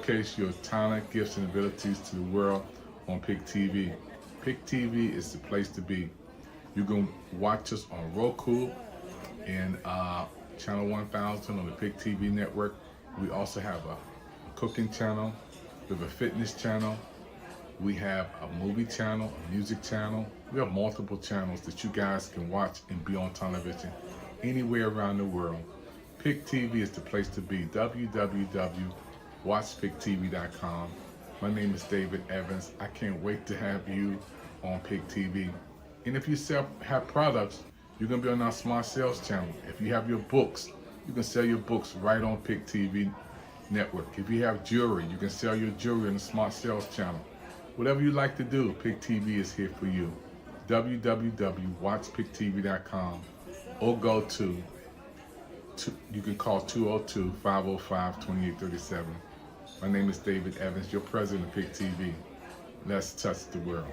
showcase your talent, gifts, and abilities to the world on Pick TV. Pick TV is the place to be. You can watch us on Roku and Channel 1000 on the Pick TV network. We also have a cooking channel, we have a fitness channel, we have a movie channel, a music channel. We have multiple channels that you guys can watch and be on television anywhere around the world. Pick TV is the place to be. www.watchpicktv.com. My name is David Evans. I can't wait to have you on Pick TV. And if you have products, you're going to be on our Smart Sales channel. If you have your books, you can sell your books right on Pick TV network. If you have jewelry, you can sell your jewelry on the Smart Sales channel. Whatever you like to do, Pick TV is here for you. www.watchpicktv.com or go to you can call 202-505-2837. My name is David Evans, your president of Pick TV. Let's touch the world.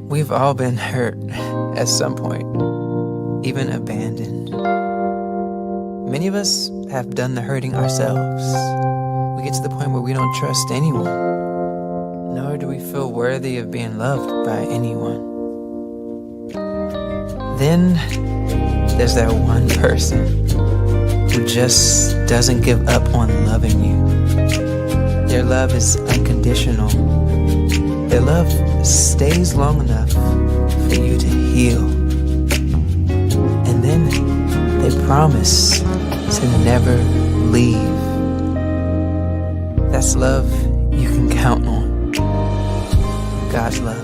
We've all been hurt at some point, even abandoned. Many of us have done the hurting ourselves. We get to the point where we don't trust anyone, nor do we feel worthy of being loved by anyone. Then there's that one person who just doesn't give up on loving you. Their love is unconditional. Their love stays long enough for you to heal. And then they promise to never leave. That's love you can count on. God's love.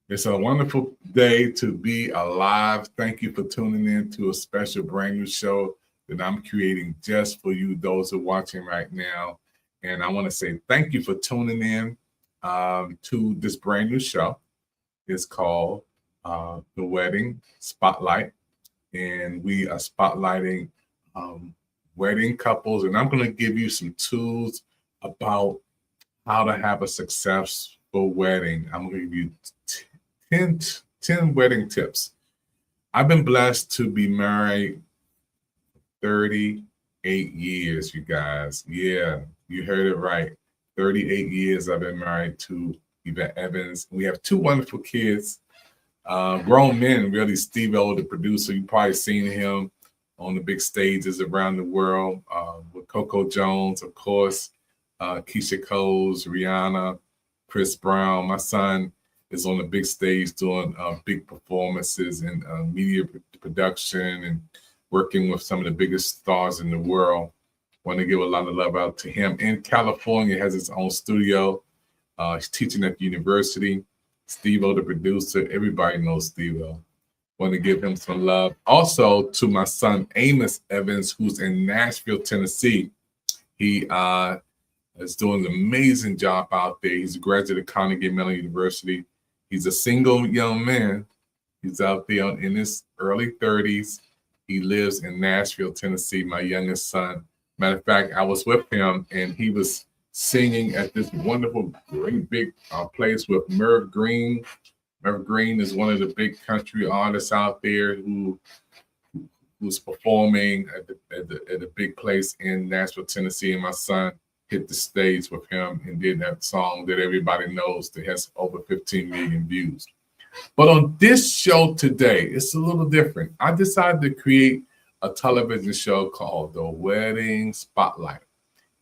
It's a wonderful day to be alive. Thank you for tuning in to a special brand new show that I'm creating just for you, those who are watching right now. And I want to say thank you for tuning in to this brand new show. It's called The Wedding Spotlight. And we are spotlighting wedding couples. And I'm going to give you some tools about how to have a successful wedding. I'm going to give you 10 wedding tips. I've been blessed to be married 38 years, you guys. Yeah, you heard it right. 38 years I've been married to Yvette Evans. We have two wonderful kids, grown men, really. Steve-O, the producer, you've probably seen him on the big stages around the world with Coco Jones, of course, Keisha Coles, Rihanna, Chris Brown. My son is on the big stage doing big performances in media production and working with some of the biggest stars in the world. Want to give a lot of love out to him. In California, has his own studio. He's teaching at the university. Steve-O, the producer, everybody knows Steve-O. Want to give him some love. Also to my son, Amos Evans, who's in Nashville, Tennessee. He is doing an amazing job out there. He's a graduate of Carnegie Mellon University. He's a single young man. He's out there in his early 30s. He lives in Nashville, Tennessee, my youngest son. Matter of fact, I was with him and he was singing at this wonderful, great big place with Merv Green. Merv Green is one of the big country artists out there who's performing at the at the big place in Nashville, Tennessee, and my son hit the stage with him and did that song that everybody knows that has over 15 million views. But on this show today, it's a little different. I decided to create a television show called The Wedding Spotlight.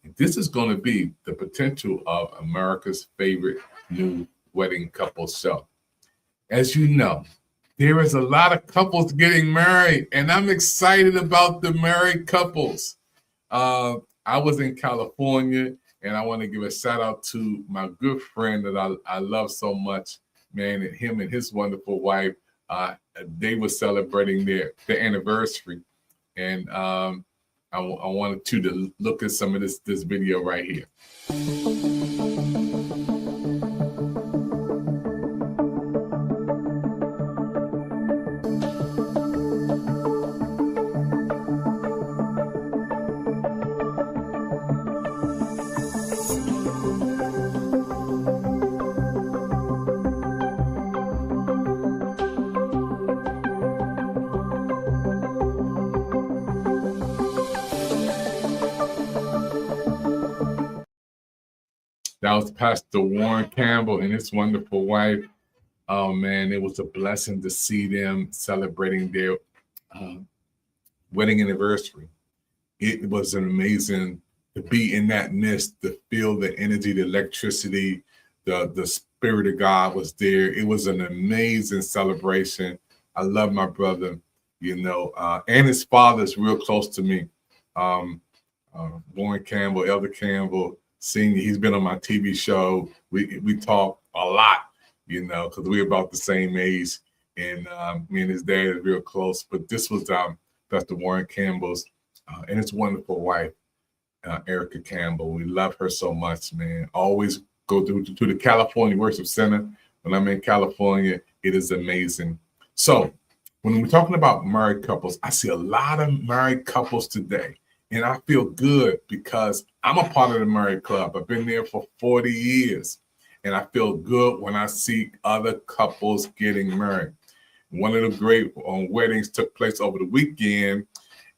And this is going to be the potential of America's favorite new wedding couple show. As you know, there is a lot of couples getting married, and I'm excited about the married couples. I was in California, and I want to give a shout out to my good friend that I love so much, man, and him and his wonderful wife. They were celebrating their anniversary, and I wanted you to look at some of this video right here. That was Pastor Warren Campbell and his wonderful wife. Oh, man, it was a blessing to see them celebrating their wedding anniversary. It was amazing to be in that midst, to feel the energy, the electricity, the Spirit of God was there. It was an amazing celebration. I love my brother, and his father is real close to me. Warren Campbell, Elder Campbell, Senior, he's been on my TV show. We talk a lot, because we're about the same age, and me and his dad is real close. But this was Pastor Warren Campbell's and his wonderful wife, Erica Campbell. We love her so much, man. Always go to the California Worship Center. When I'm in California, it is amazing. So when we're talking about married couples, I see a lot of married couples today. And I feel good because I'm a part of the married club. I've been there for 40 years. And I feel good when I see other couples getting married. One of the great weddings took place over the weekend.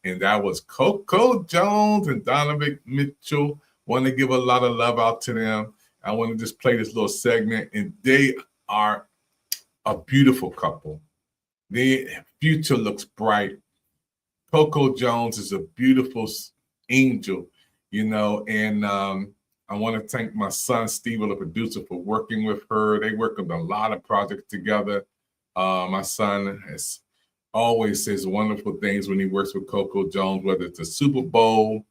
And that was Coco Jones and Donovan Mitchell. Want to give a lot of love out to them. I want to just play this little segment. And they are a beautiful couple. Their future looks bright. Coco Jones is a beautiful angel, and I want to thank my son, Steve, the producer, for working with her. They work on a lot of projects together. My son has always says wonderful things when he works with Coco Jones, whether it's a Super Bowl,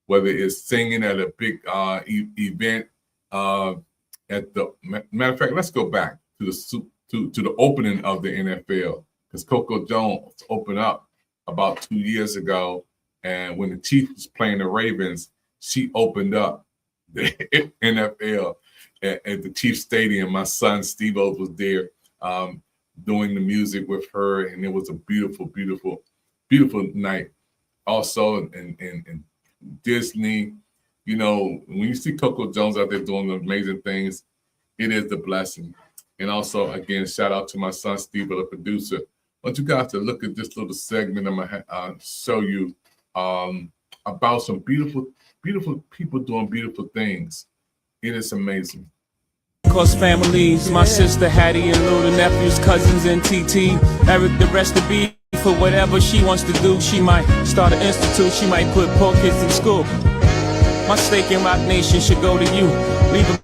whether it's singing at a big event. At the matter of fact, let's go back to the opening of the NFL, because Coco Jones opened up about 2 years ago, and when the Chiefs was playing the Ravens, she opened up the NFL at the Chiefs Stadium. My son Steve was there doing the music with her, and it was a beautiful, beautiful, beautiful night. Also, in Disney, when you see Coco Jones out there doing amazing things, it is the blessing. And also, again, shout out to my son Steve, the producer. I want you guys to look at this little segment I'm going to show you about some beautiful, beautiful people doing beautiful things. It is amazing. Close families, my sister Hattie and Lou, the nephews, cousins, and TT. Eric, the rest to be for whatever she wants to do. She might start an institute, she might put poor kids in school. My stake in Rock Nation should go to you. Leave them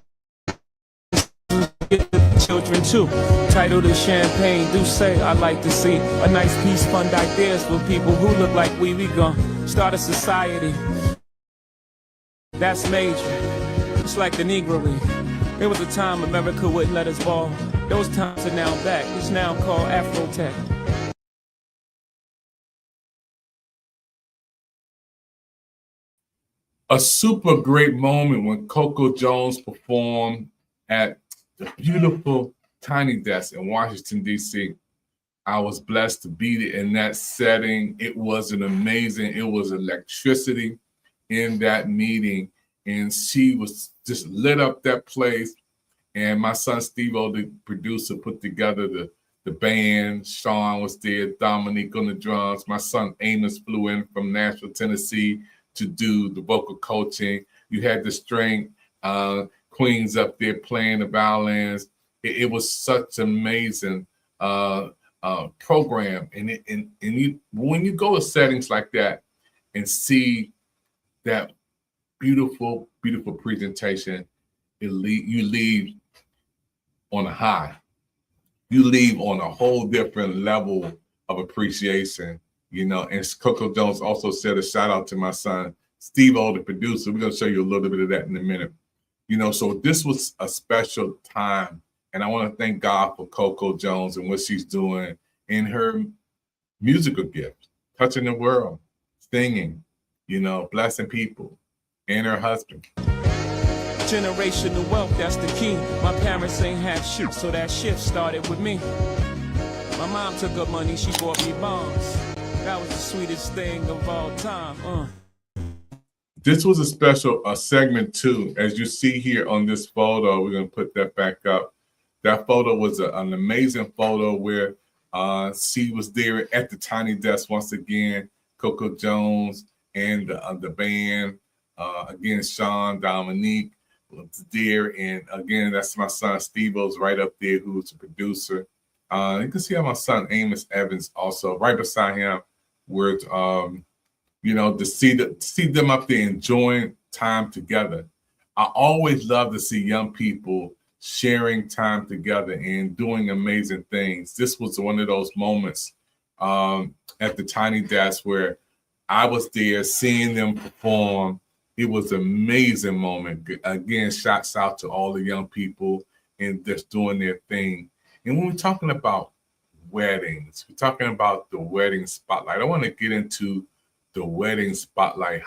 children too. Titled the Champagne, do say I like to see a nice piece, fund ideas for people who look like we gon' start a society that's major. It's like the Negro League. There was a time America wouldn't let us ball. Those times are now back. It's now called Afrotech. A super great moment when Coco Jones performed at the beautiful Tiny Desk in Washington, D.C. I was blessed to be in that setting. It was amazing. It was electricity in that meeting. And she was just lit up that place. And my son, Steve-O, the producer, put together the band. Sean was there, Dominique on the drums. My son Amos flew in from Nashville, Tennessee to do the vocal coaching. You had the string queens up there playing the violins. It was such an amazing program. And you, when you go to settings like that and see that beautiful, beautiful presentation, you leave on a high. You leave on a whole different level of appreciation, you know. And Coco Jones also said a shout out to my son, Steve-O, the producer. We're going to show you a little bit of that in a minute. You know, so this was a special time. And I want to thank God for Coco Jones and what she's doing in her musical gift, touching the world, singing, you know, blessing people, and her husband. Generational wealth, that's the key. My parents ain't had shit, so that shift started with me. My mom took up money, she bought me bonds. That was the sweetest thing of all time. This was a special segment too. As you see here on this photo, we're gonna put that back up. That photo was an amazing photo where she was there at the Tiny Desk once again, Coco Jones and the band. Again, Sean, Dominique was there. And again, that's my son Steve-O's right up there, who's the producer. You can see how my son Amos Evans also right beside him, where you know, to see them up there enjoying time together. I always love to see young people sharing time together and doing amazing things. This was one of those moments at the Tiny Desk where I was there seeing them perform. It was an amazing moment. Again, shouts out to all the young people and just doing their thing. And when we're talking about weddings, we're talking about the wedding spotlight. I want to get into the wedding spotlight,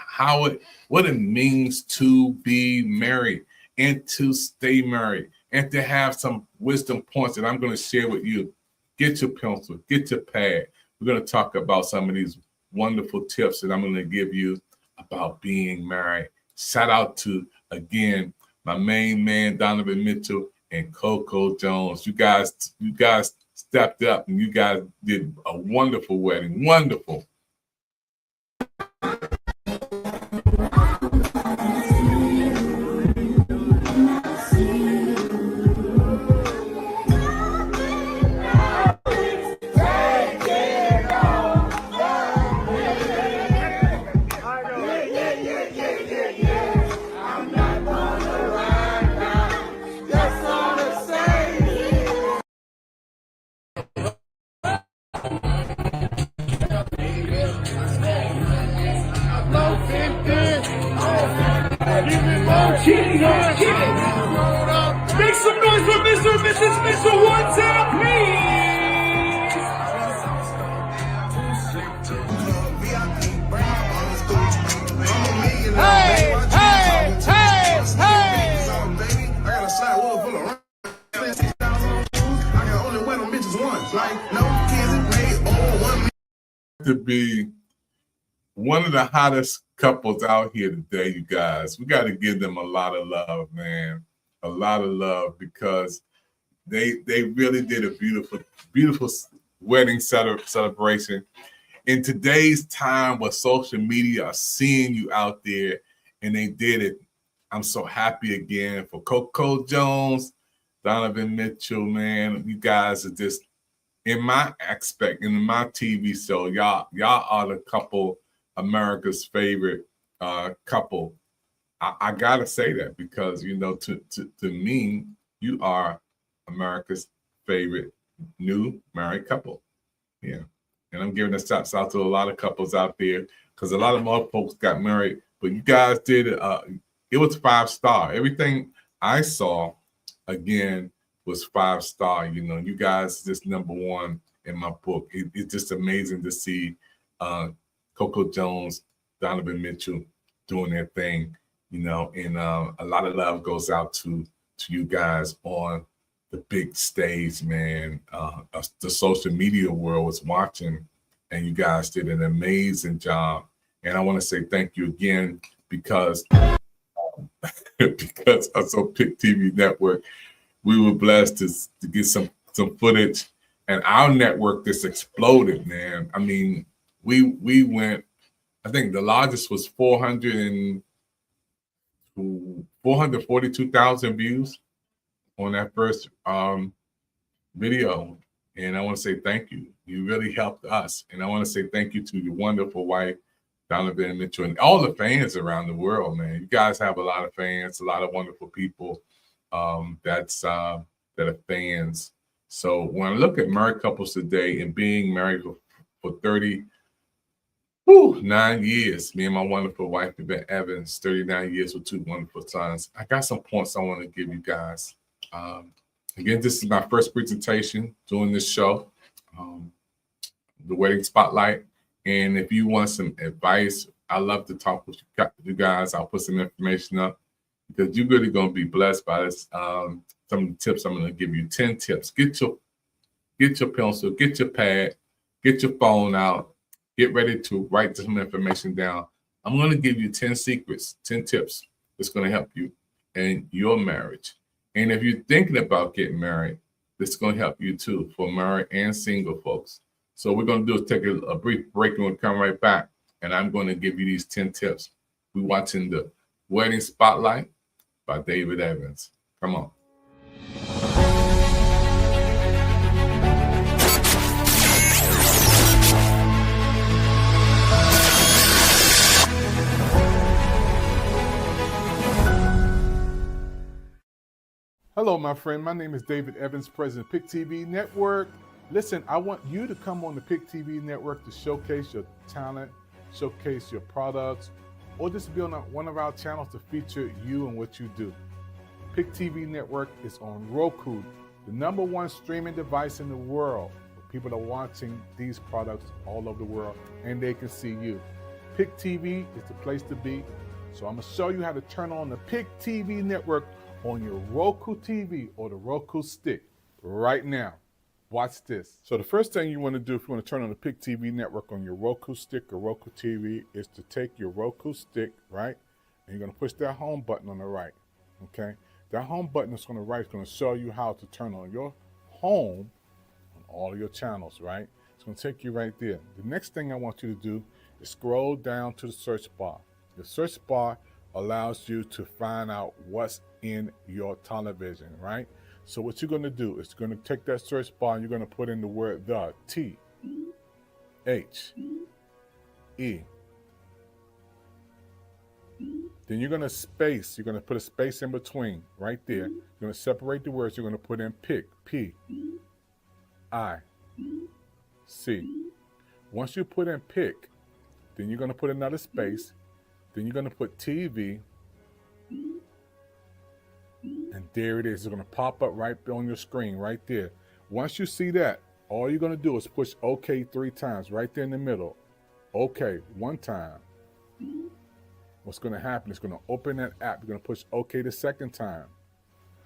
what it means to be married and to stay married and to have some wisdom points that I'm going to share with you. Get your pencil, get your pad. We're going to talk about some of these wonderful tips that I'm going to give you about being married. Shout out to, again, my main man, Donovan Mitchell and Coco Jones. You guys stepped up and you guys did a wonderful wedding. Wonderful. Make some noise for Mr. and Mrs. Mitchell one time, please. Hey, hey, hey, hey. I got a side wall full of I can only wear them bitches once. Like, no kids made all one. To be one of the hottest couples out here today, you guys. We got to give them a lot of love, man. A lot of love, because they really did a beautiful wedding celebration. In today's time where social media are seeing you out there, and they did it. I'm so happy again for Coco Jones, Donovan Mitchell, man. You guys are just, in my aspect, in my TV show, y'all are the couple, America's favorite couple. I gotta say that because, you know, to me, you are America's favorite new married couple. Yeah. And I'm giving a shout out to a lot of couples out there, because a lot of more folks got married, but you guys did it. It was 5-star. Everything I saw, again, was 5-star. You know, you guys just number one in my book. It's just amazing to see Coco Jones, Donovan Mitchell doing their thing, you know, and a lot of love goes out to you guys on the big stage, man. The social media world was watching, and you guys did an amazing job. And I want to say thank you again, because because of So Pick TV Network, we were blessed to get some footage and our network just exploded, man. I mean, we went. I think the largest was 442,000 views on that first video. And I want to say thank you. You really helped us. And I want to say thank you to your wonderful wife, Donovan Mitchell, and all the fans around the world, man. You guys have a lot of fans, a lot of wonderful people that are fans. So when I look at married couples today and being married for 9 years, me and my wonderful wife, Yvette Evans, 39 years with 2 wonderful sons. I got some points I want to give you guys. Again, this is my first presentation doing this show, the Wedding Spotlight. And if you want some advice, I love to talk with you guys. I'll put some information up because you're really going to be blessed by this. Some of the tips I'm going to give you. 10 tips. Get your pencil, get your pad, get your phone out. Get ready to write some information down. I'm going to give you 10 secrets, 10 tips that's going to help you in your marriage. And if you're thinking about getting married, this is going to help you too, for married and single folks. So what we're going to do is take a brief break and we'll come right back. And I'm going to give you these 10 tips. We're watching the Wedding Spotlight by David Evans. Come on. Hello, my friend. My name is David Evans, president of Pick TV Network. Listen, I want you to come on the Pick TV Network to showcase your talent, showcase your products, or just be on one of our channels to feature you and what you do. Pick TV Network is on Roku, the #1 streaming device in the world. People are watching these products all over the world, and they can see you. Pick TV is the place to be. So I'm going to show you how to turn on the Pick TV Network on your Roku TV or the Roku stick right now. Watch this. So the first thing you want to do if you want to turn on the Pick TV Network on your Roku stick or Roku TV is to take your Roku stick, right? And you're going to push that home button on the right, okay? That home button is on the right is going to show you how to turn on your home on all of your channels, right? It's going to take you right there. The next thing I want you to do is scroll down to the search bar. The search bar allows you to find out what's in your television, right? So what you're going to do is you're going to take that search bar and you're going to put in the word the, T-H-E. Then you're going to space, you're going to put a space in between right there. You're going to separate the words, you're going to put in pick, P-I-C. Once you put in pick, then you're going to put another space. Then you're going to put TV, and there it is. It's going to pop up right on your screen, right there. Once you see that, all you're going to do is push OK 3 times, right there in the middle. OK 1 time. What's going to happen is going to open that app. You're going to push OK the second time.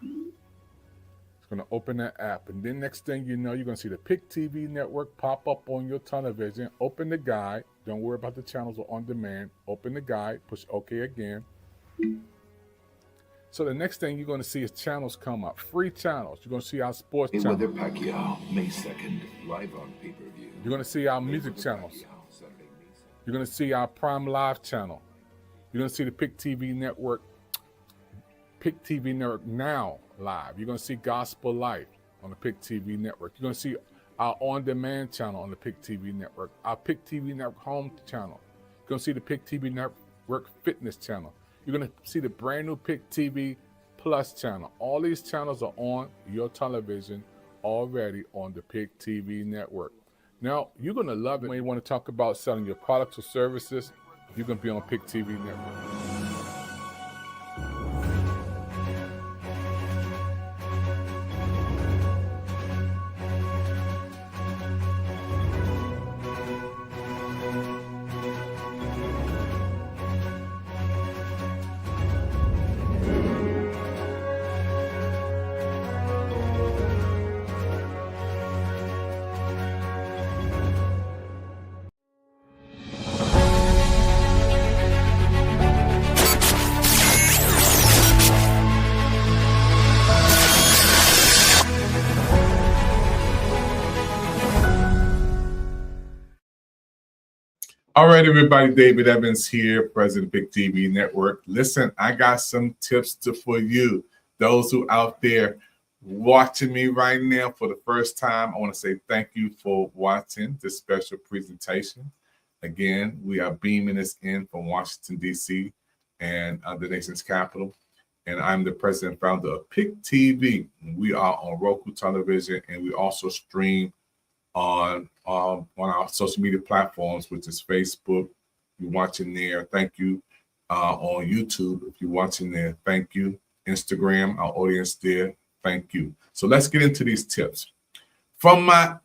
It's going to open that app. And then next thing you know, you're going to see the Pick TV Network pop up on your television. Open the guide. Don't worry about the channels or on demand. Open the guide, push OK again. So the next thing you're going to see is channels come up, free channels. You're going to see our sports channel. Mayweather Pacquiao, May 2nd, live on pay-per-view. You're going to see our music channels. You're going to see our Prime Live channel. You're going to see the Pick TV Network Now live. You're going to see Gospel Life on the Pick TV Network. You're going to see our on-demand channel on the Pick TV Network, our Pick TV Network home channel. You're going to see the Pick TV Network fitness channel. You're going to see the brand new Pick TV Plus channel. All these channels are on your television already on the Pick TV Network. Now, you're going to love it when you want to talk about selling your products or services. You're going to be on Pick TV Network. All right, everybody. David Evans here, President Pick TV Network. Listen, I got some tips for you. Those who out there watching me right now for the first time, I want to say thank you for watching this special presentation. Again, we are beaming this in from Washington, D.C. and the nation's capital. And I'm the president and founder of Pick TV. We are on Roku television, and we also stream on our social media platforms, which is Facebook. You're watching there, thank you. On YouTube, if you're watching there, thank you. Instagram, our audience there, thank you. So let's get into these tips. From my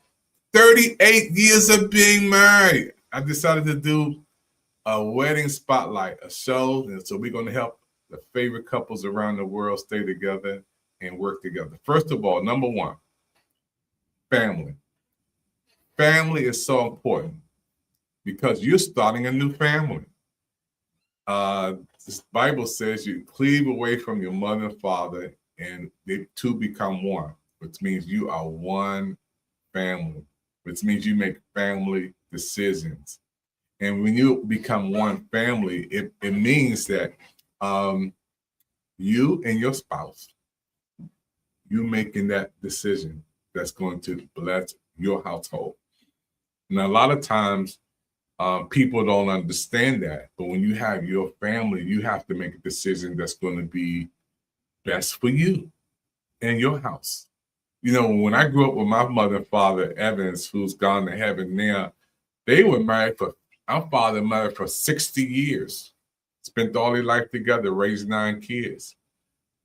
38 years of being married, I decided to do a wedding spotlight, a show. And so we're going to help the favorite couples around the world stay together and work together. First of all, number one, family. Family is so important because you're starting a new family. This Bible says you cleave away from your mother and father, and they two become one, which means you are one family, which means you make family decisions. And when you become one family, it means that you and your spouse, you making that decision that's going to bless your household. Now, a lot of times people don't understand that, but when you have your family, you have to make a decision that's going to be best for you and your house. You know, when I grew up with my mother and father, Evans, who's gone to heaven now, they were married for, our father married for 60 years, spent all their life together, raised 9 kids.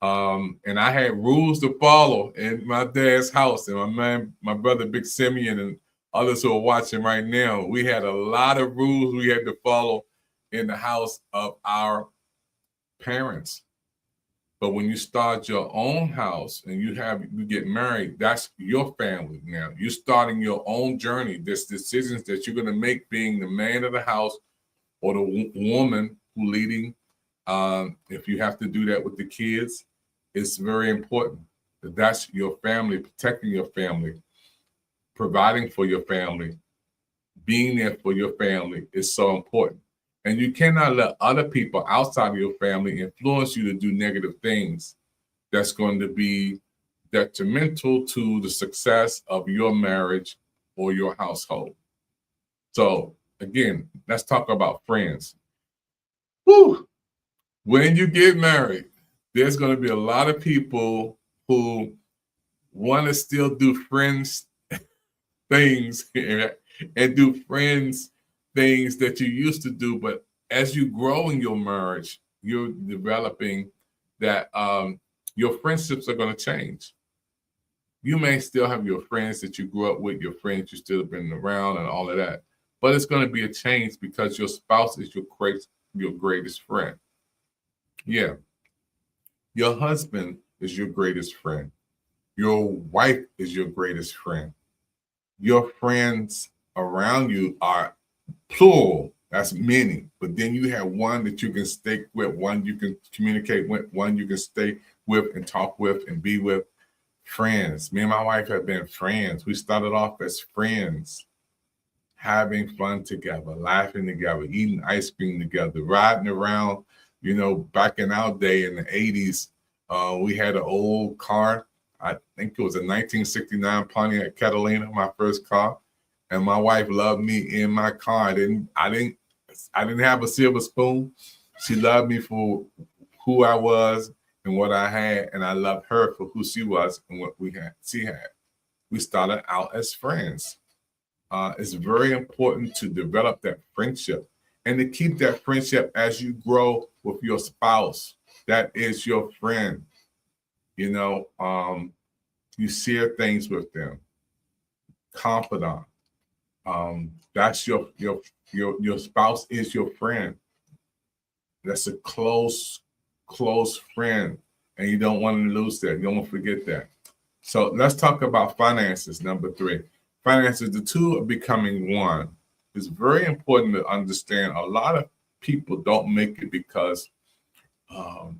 And I had rules to follow in my dad's house, and my brother, Big Simeon, and others who are watching right now, we had a lot of rules we had to follow in the house of our parents. But when you start your own house and you get married, that's your family now. You're starting your own journey. There's decisions that you're going to make being the man of the house or the woman who leading. If you have to do that with the kids, it's very important. That's your family, protecting your family, providing for your family, being there for your family is so important. And you cannot let other people outside of your family influence you to do negative things that's going to be detrimental to the success of your marriage or your household. So again, let's talk about friends. Whew. When you get married, there's going to be a lot of people who want to still do friends things and do friends things that you used to do, but as you grow in your marriage, you're developing that your friendships are going to change. You may still have your friends that you grew up with, your friends you still been around and all of that, but it's going to be a change because your spouse is your greatest friend. Yeah. Your husband is your greatest friend. Your wife is your greatest friend. Your friends around you are plural. That's many. But then you have one that you can stay with, one you can communicate with, one you can stay with and talk with and be with. Friends. Me and my wife have been friends. We started off as friends, having fun together, laughing together, eating ice cream together, riding around. You know, back in our day in the 80s, we had an old car. I think it was a 1969 Pontiac Catalina, my first car. And my wife loved me in my car. I didn't have a silver spoon. She loved me for who I was and what I had, and I loved her for who she was and what she had. We started out as friends. It's very important to develop that friendship and to keep that friendship as you grow with your spouse. That is your friend. You know, you share things with them. Confidant. That's your spouse is your friend. That's a close friend, and you don't want to lose that. You don't want to forget that. So let's talk about finances. Number 3, finances. The two are becoming one. It's very important to understand. A lot of people don't make it because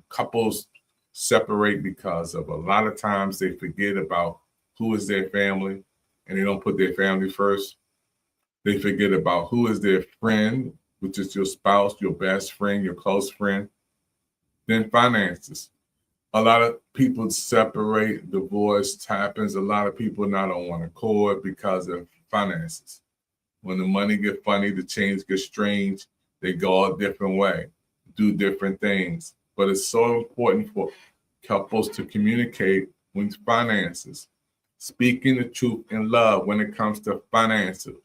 couples separate because of a lot of times they forget about who is their family, and they don't put their family first. They forget about who is their friend which is your spouse, your best friend, your close friend. Then finances. A lot of people separate, divorce happens. A lot of people not on one accord because of finances. When the money get funny, the change gets strange, they go a different way, do different things. But it's so important for couples to communicate with finances, speaking the truth in love when it comes to finances,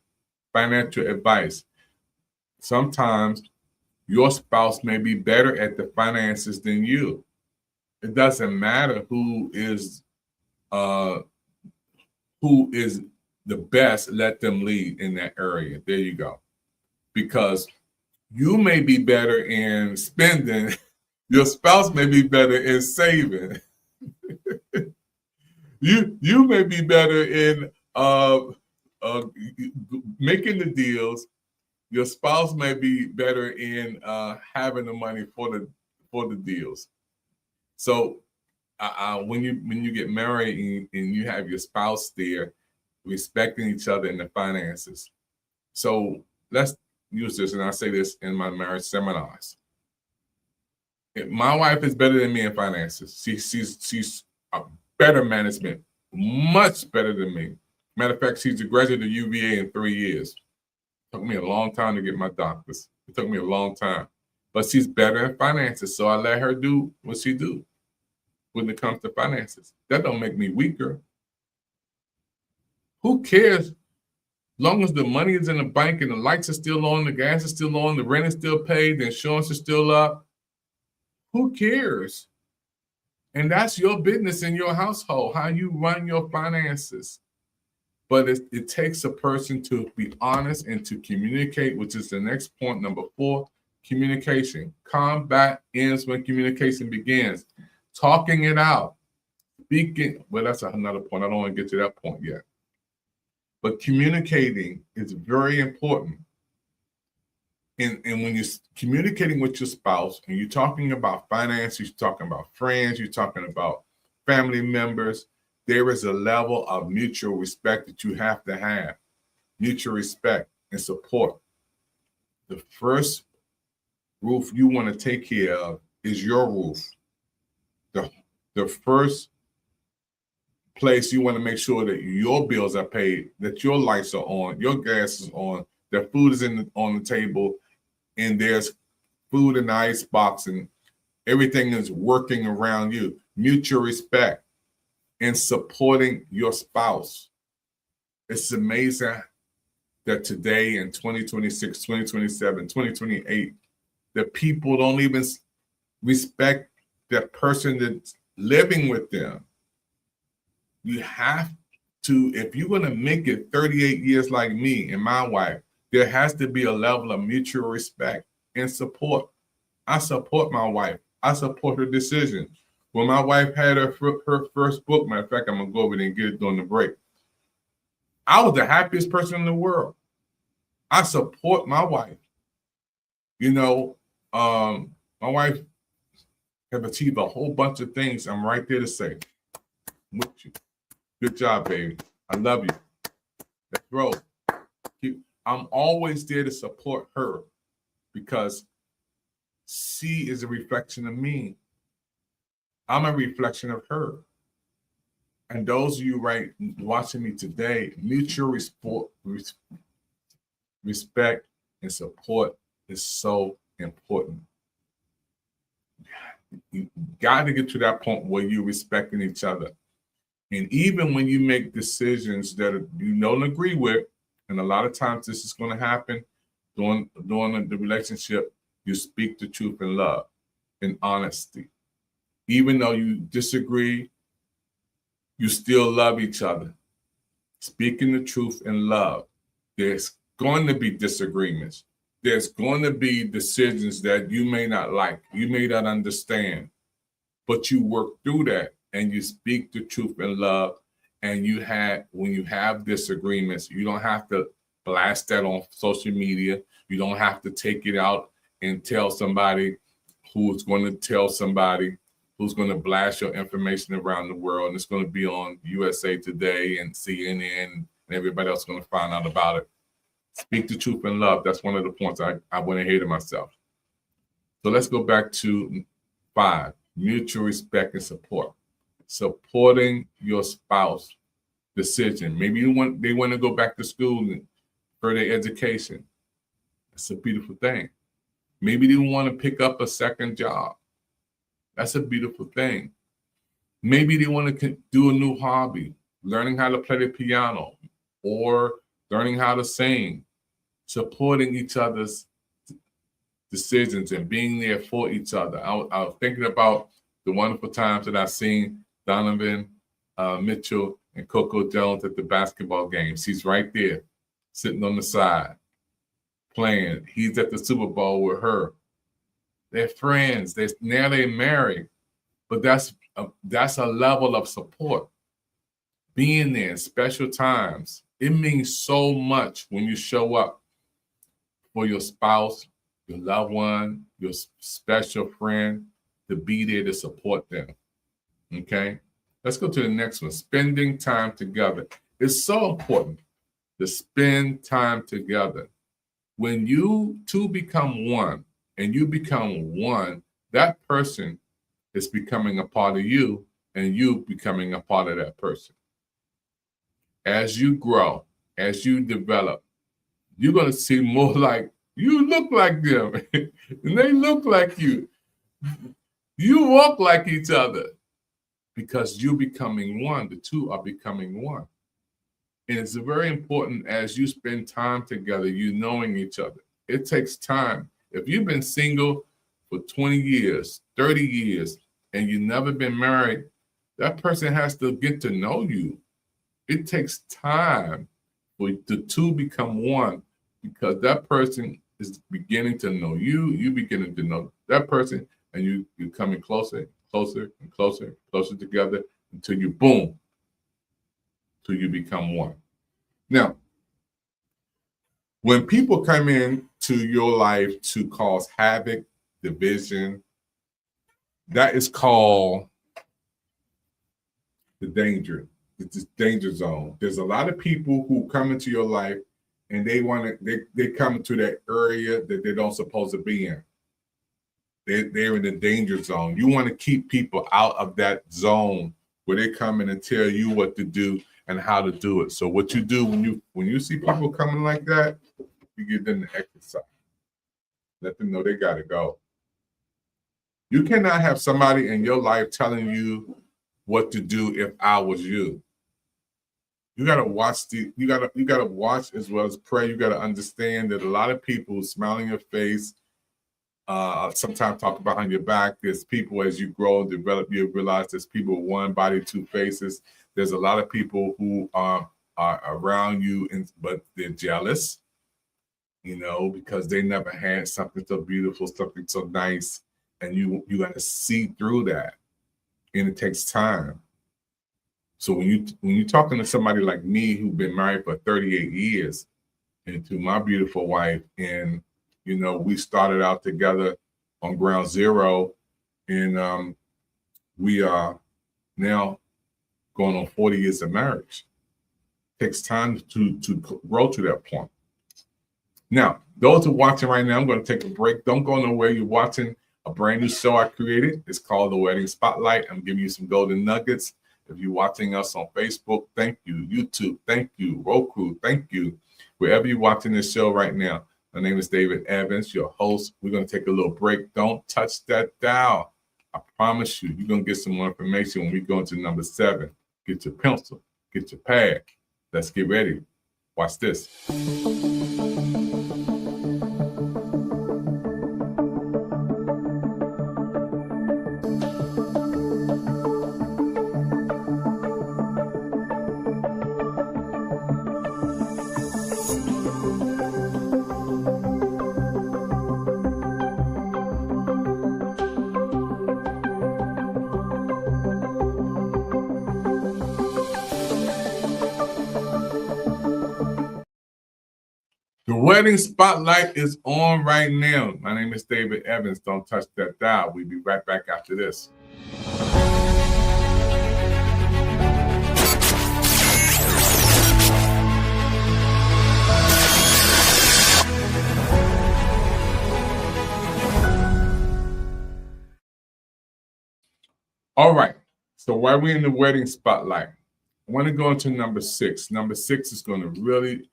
financial advice. Sometimes your spouse may be better at the finances than you. It doesn't matter who is the best, let them lead in that area. There you go. Because you may be better in spending, your spouse may be better in saving. You may be better in making the deals. Your spouse may be better in having the money for the deals. So when you get married and you have your spouse there, respecting each other in the finances. So let's use this, and I say this in my marriage seminars. My wife is better than me in finances. She's a better management, much better than me. Matter of fact, she's a graduate of UVA in 3 years. It took me a long time to get my doctors. It took me a long time. But she's better at finances, so I let her do what she do when it comes to finances. That don't make me weaker. Who cares? Long as the money is in the bank and the lights are still on, the gas is still on, the rent is still paid, the insurance is still up. Who cares? And that's your business in your household, how you run your finances. But it takes a person to be honest and to communicate, which is the next point, number 4, communication. Combat ends when communication begins. Talking it out. Speaking, well, that's another point. I don't want to get to that point yet. But communicating is very important. And when you're communicating with your spouse and you're talking about finance, you're talking about friends, you're talking about family members, there is a level of mutual respect that you have to have. Mutual respect and support. The first roof you want to take care of is your roof. The first place you want to make sure that your bills are paid, that your lights are on, your gas is on, that food is on the table, and there's food in the ice box, and everything is working around you. Mutual respect and supporting your spouse. It's amazing that today in 2026, 2027, 2028, that people don't even respect that person that's living with them. You have to, if you're going to make it 38 years like me and my wife, there has to be a level of mutual respect and support. I support my wife. I support her decision. When my wife had her first book, matter of fact, I'm going to go over there and get it during the break. I was the happiest person in the world. I support my wife. You know, my wife have achieved a whole bunch of things. I'm right there to say, I'm with you. Good job, baby. I love you. Let's roll. I'm always there to support her because she is a reflection of me. I'm a reflection of her. And those of you watching me today, mutual respect and support is so important. You got to get to that point where you're respecting each other. And even when you make decisions that you don't agree with, and a lot of times this is going to happen during the relationship, you speak the truth in love, in honesty. Even though you disagree, you still love each other. Speaking the truth in love. There's going to be disagreements. There's going to be decisions that you may not like, you may not understand, but you work through that and you speak the truth in love. And when you have disagreements, you don't have to blast that on social media. You don't have to take it out and tell somebody who's going to tell somebody who's going to blast your information around the world. And it's going to be on USA Today and CNN, and everybody else is going to find out about it. Speak the truth in love. That's one of the points I went ahead of myself. So let's go back to 5, mutual respect and support. Supporting your spouse decision. Maybe they want to go back to school and for their education. That's a beautiful thing. Maybe they want to pick up a second job. That's a beautiful thing. Maybe they want to do a new hobby, learning how to play the piano or learning how to sing, supporting each other's decisions and being there for each other. I was thinking about the wonderful times that I've seen Donovan Mitchell and Coco Jones at the basketball games. He's right there, sitting on the side, playing. He's at the Super Bowl with her. They're friends. Now they're married. But that's a level of support. Being there in special times, it means so much when you show up for your spouse, your loved one, your special friend, to be there to support them. Okay? Let's go to the next one. Spending time together. It's so important to spend time together. When you two become one and you become one, that person is becoming a part of you and you becoming a part of that person. As you grow, as you develop, you're going to see more like you look like them and they look like you. You walk like each other because you're becoming one. The two are becoming one. And it's very important as you spend time together, you knowing each other. It takes time. If you've been single for 20 years, 30 years, and you've never been married, that person has to get to know you. It takes time for the two become one because that person is beginning to know you, you beginning to know that person, and you're coming closer, closer, and closer, closer together until you boom, till you become one. Now, when people come into your life to cause havoc, division, that is called the danger. It's the danger zone. There's a lot of people who come into your life and they come into that area that they don't supposed to be in. They're in the danger zone. You want to keep people out of that zone where they come in and tell you what to do and how to do it. So what you do when you see people coming like that, you give them the exercise. Let them know they got to go. You cannot have somebody in your life telling you what to do if I was you. You gotta watch you gotta watch as well as pray. You gotta understand that a lot of people smile in your face, sometimes talk behind your back. There's people as you grow and develop, you realize there's people with one body, two faces. There's a lot of people who are around you, but they're jealous, because they never had something so beautiful, something so nice, and you got to see through that, and it takes time. So when you're talking to somebody like me who's been married for 38 years, and to my beautiful wife, and we started out together on ground zero, and we are now going on 40 years of marriage. It takes time to grow to that point. Now, those who are watching right now, I'm going to take a break. Don't go nowhere. You're watching a brand new show I created. It's called The Wedding Spotlight. I'm giving you some golden nuggets. If you're watching us on Facebook, thank you. YouTube, thank you. Roku, thank you. Wherever you're watching this show right now, my name is David Evans, your host. We're going to take a little break. Don't touch that dial. I promise you, you're going to get some more information when we go into number 7. Get your pencil, get your pad. Let's get ready. Watch this. The Wedding Spotlight is on right now. My name is David Evans. Don't touch that dial. We'll be right back after this. All right. So while we're in the wedding spotlight, I want to go into number 6. Number 6 is going to really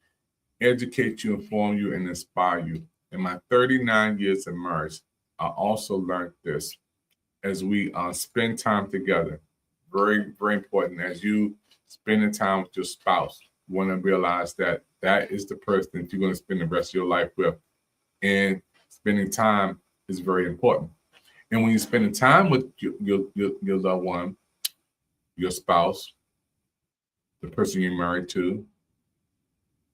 educate you, inform you, and inspire you. In my 39 years of marriage, I also learned this as we spend time together. Very, very important. As you spending time with your spouse, you want to realize that that is the person that you're going to spend the rest of your life with. And spending time is very important. And when you're spending time with your loved one, your spouse, the person you're married to,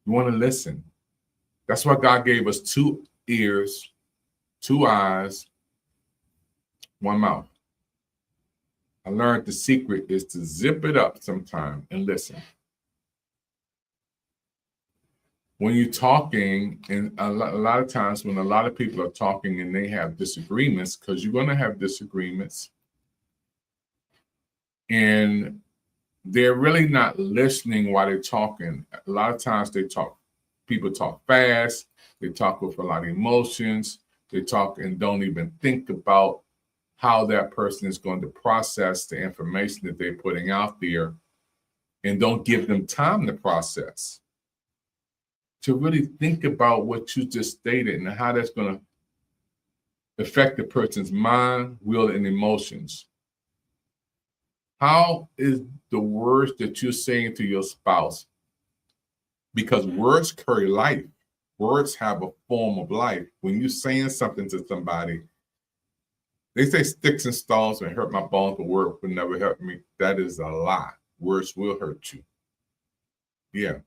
you want to listen. That's why God gave us 2 ears, 2 eyes, 1 mouth. I learned the secret is to zip it up sometime and listen. When you're talking, and a lot of times when a lot of people are talking and they have disagreements, because you're going to have disagreements, and they're really not listening while they're talking. A lot of times people talk fast, they talk with a lot of emotions, they talk and don't even think about how that person is going to process the information that they're putting out there, and don't give them time to process, to really think about what you just stated and how that's going to affect the person's mind, will, and emotions. How is the words that you're saying to your spouse? Because words carry life. Words have a form of life. When you're saying something to somebody, they say sticks and stones may hurt my bones, but words will never hurt me. That is a lie. Words will hurt you. Yeah.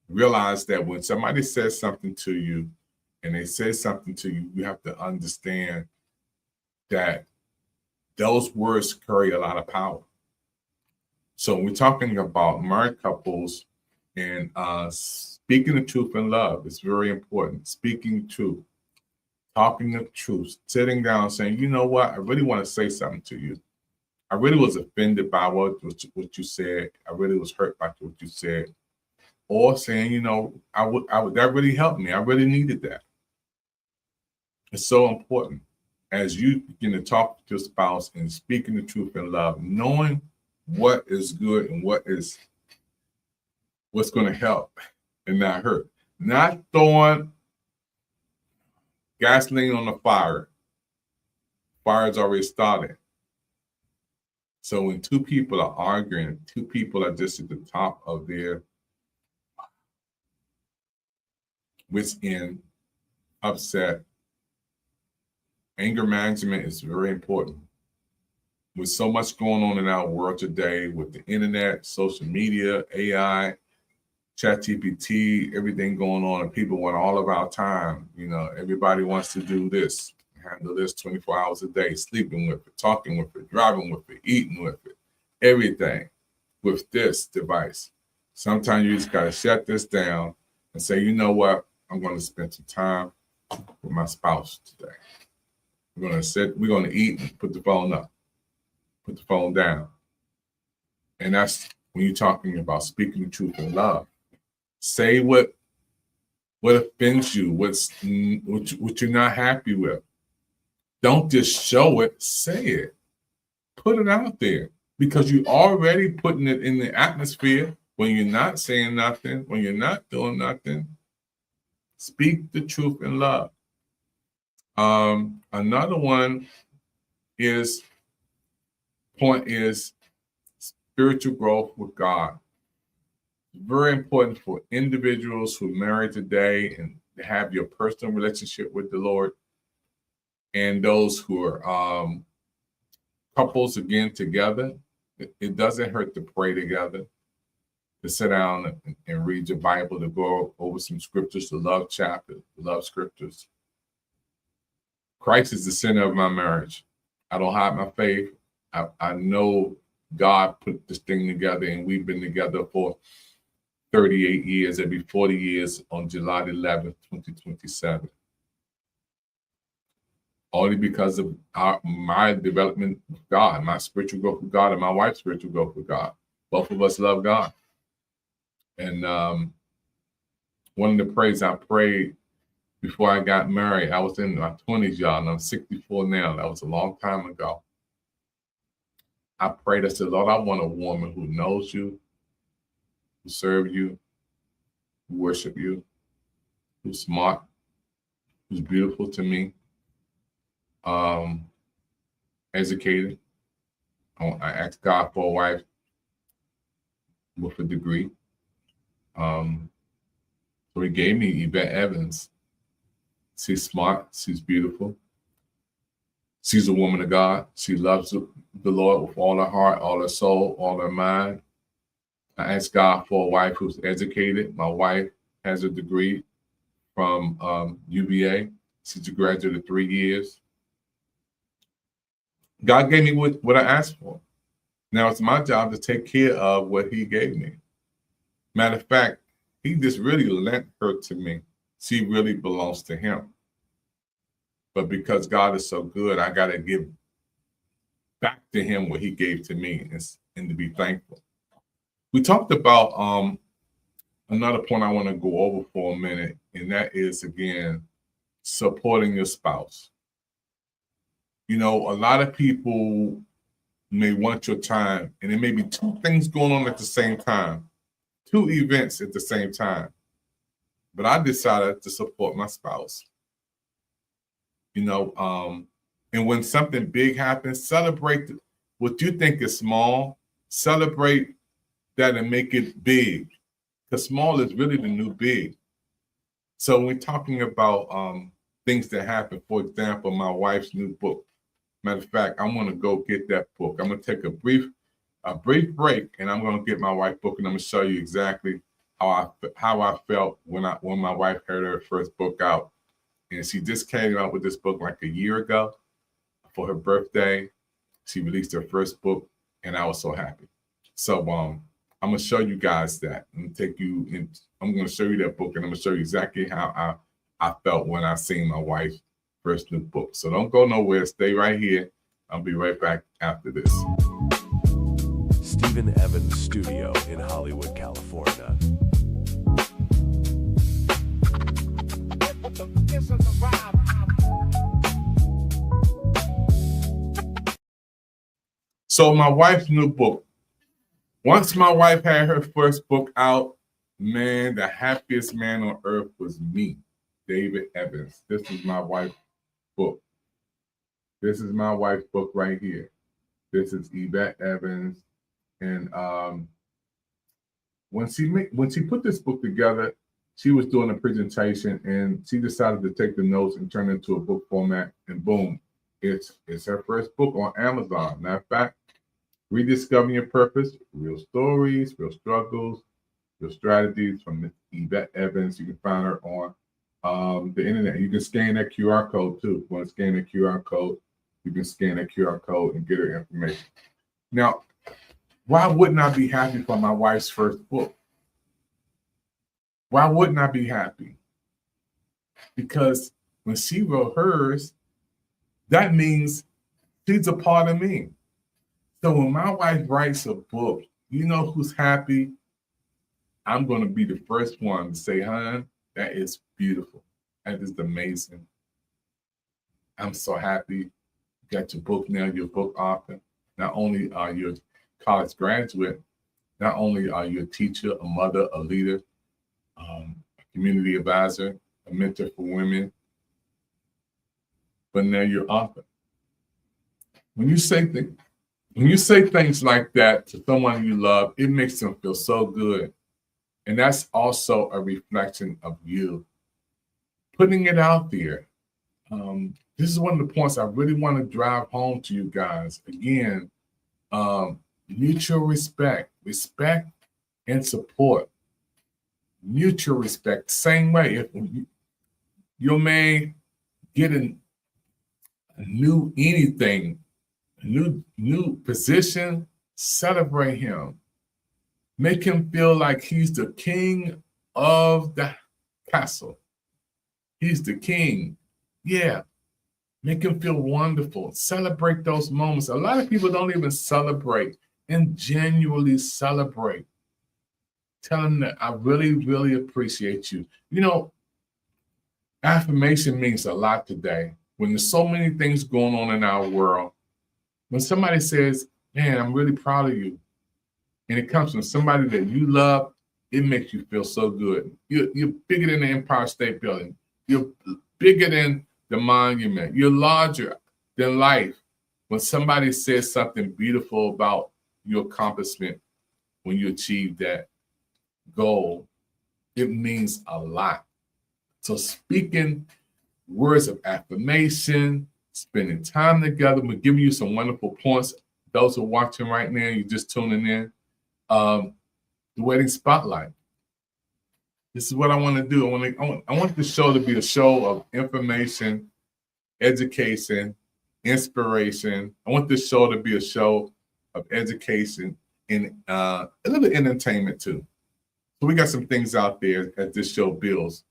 Realize that when somebody says something to you and they say something to you, you have to understand that those words carry a lot of power. So we're talking about married couples and speaking the truth in love is very important. Speaking truth, talking the truth, sitting down saying, you know what, I really want to say something to you. I really was offended by what you said. I really was hurt by what you said. Or saying, you know, I would that really helped me. I really needed that. It's so important as you begin to talk to your spouse and speaking the truth in love, knowing what is good and what's going to help and not hurt. Not throwing gasoline on the fire. Fire's already started. So when 2 people are arguing, 2 people are just at the top of their wits end, upset. Anger management is very important. With so much going on in our world today, with the internet, social media, AI, ChatGPT, everything going on, and people want all of our time. You know, everybody wants to do this, handle this 24 hours a day, sleeping with it, talking with it, driving with it, eating with it, everything with this device. Sometimes you just got to shut this down and say, you know what? I'm going to spend some time with my spouse today. We're going to eat and put the phone up, put the phone down. And that's when you're talking about speaking the truth in love. Say what offends you, what you're not happy with. Don't just show it, say it. Put it out there, because you're already putting it in the atmosphere when you're not saying nothing, when you're not doing nothing. Speak the truth in love. Another one is spiritual growth with God. Very important for individuals who are married today and have your personal relationship with the Lord, and those who are couples again together. It doesn't hurt to pray together, to sit down and read your Bible, to go over some scriptures, the love chapter, the love scriptures. Christ is the center of my marriage. I don't hide my faith. I know God put this thing together, and we've been together for 38 years. It'll be 40 years on July 11th, 2027. Only because of my development with God, my spiritual growth with God, and my wife's spiritual growth with God. Both of us love God. And one of the prayers I prayed before I got married, I was in my 20s, y'all, and I'm 64 now. That was a long time ago. I prayed, I said, Lord, I want a woman who knows you, who serve you, who worship you, who's smart, who's beautiful to me, educated. I asked God for a wife with a degree. So he gave me Yvette Evans. She's smart, she's beautiful. She's a woman of God. She loves the Lord with all her heart, all her soul, all her mind. I asked God for a wife who's educated. My wife has a degree from UVA. She's a graduate of 3 years. God gave me what I asked for. Now it's my job to take care of what he gave me. Matter of fact, he just really lent her to me. She really belongs to him. But because God is so good, I got to give back to him what he gave to me and to be thankful. We talked about another point I want to go over for a minute, and that is, again, supporting your spouse. You know, a lot of people may want your time, and there may be two things going on at the same time, two events at the same time. But I decided to support my spouse. You know, and when something big happens, celebrate what you think is small, celebrate that and make it big. Because small is really the new big. So when we're talking about things that happen, for example, my wife's new book. Matter of fact, I'm going to go get that book. I'm going to take a brief break, and I'm going to get my wife's book, and I'm going to show you exactly how I felt when my wife heard her first book out. And she just came out with this book like a year ago for her birthday. She released her first book, and I was so happy. So I'm going to show you guys that and take you in. I'm going to show you that book, and I'm going to show you exactly how I felt when I seen my wife's first new book. So don't go nowhere. Stay right here. I'll be right back after this. Stephen Evans Studio in Hollywood, California. So my wife's new book. Once my wife had her first book out, man, the happiest man on earth was me, David Evans. This is my wife's book. This is my wife's book right here. This is Yvette Evans. And when she put this book together, she was doing a presentation and she decided to take the notes and turn it into a book format, and boom, it's her first book on Amazon. Matter of fact, Rediscovering Your Purpose, Real Stories, Real Struggles, Real Strategies from Yvette Evans. You can find her on the internet. You can scan that QR code too. If you want to scan that QR code, you can scan that QR code and get her information. Now, why wouldn't I be happy for my wife's first book? Why wouldn't I be happy? Because when she wrote hers, that means she's a part of me. So when my wife writes a book, you know who's happy? I'm going to be the first one to say, hon, that is beautiful. That is amazing. I'm so happy you got your book now, your book author. Not only are you a college graduate, not only are you a teacher, a mother, a leader, a community advisor, a mentor for women, but now you're author. When you say things like that to someone you love, it makes them feel so good. And that's also a reflection of you. Putting it out there. This is one of the points I really want to drive home to you guys. Again, mutual respect and support. Mutual respect. Same way, if your man getting a new anything, a new position, celebrate him. Make him feel like he's the king of the castle. He's the king. Yeah. Make him feel wonderful. Celebrate those moments. A lot of people don't even celebrate and genuinely celebrate. Tell them that I really, really appreciate you. You know, affirmation means a lot today. When there's so many things going on in our world, when somebody says, man, I'm really proud of you. And it comes from somebody that you love, it makes you feel so good. You're bigger than the Empire State Building. You're bigger than the monument. You're larger than life. When somebody says something beautiful about your accomplishment, when you achieve that goal, it means a lot. So speaking words of affirmation, spending time together, we're giving you some wonderful points. Those who are watching right now, you're just tuning in. The wedding spotlight. This is what I want to do. I want the show to be a show of information, education, inspiration. I want this show to be a show of education and a little entertainment too. So we got some things out there as this show builds.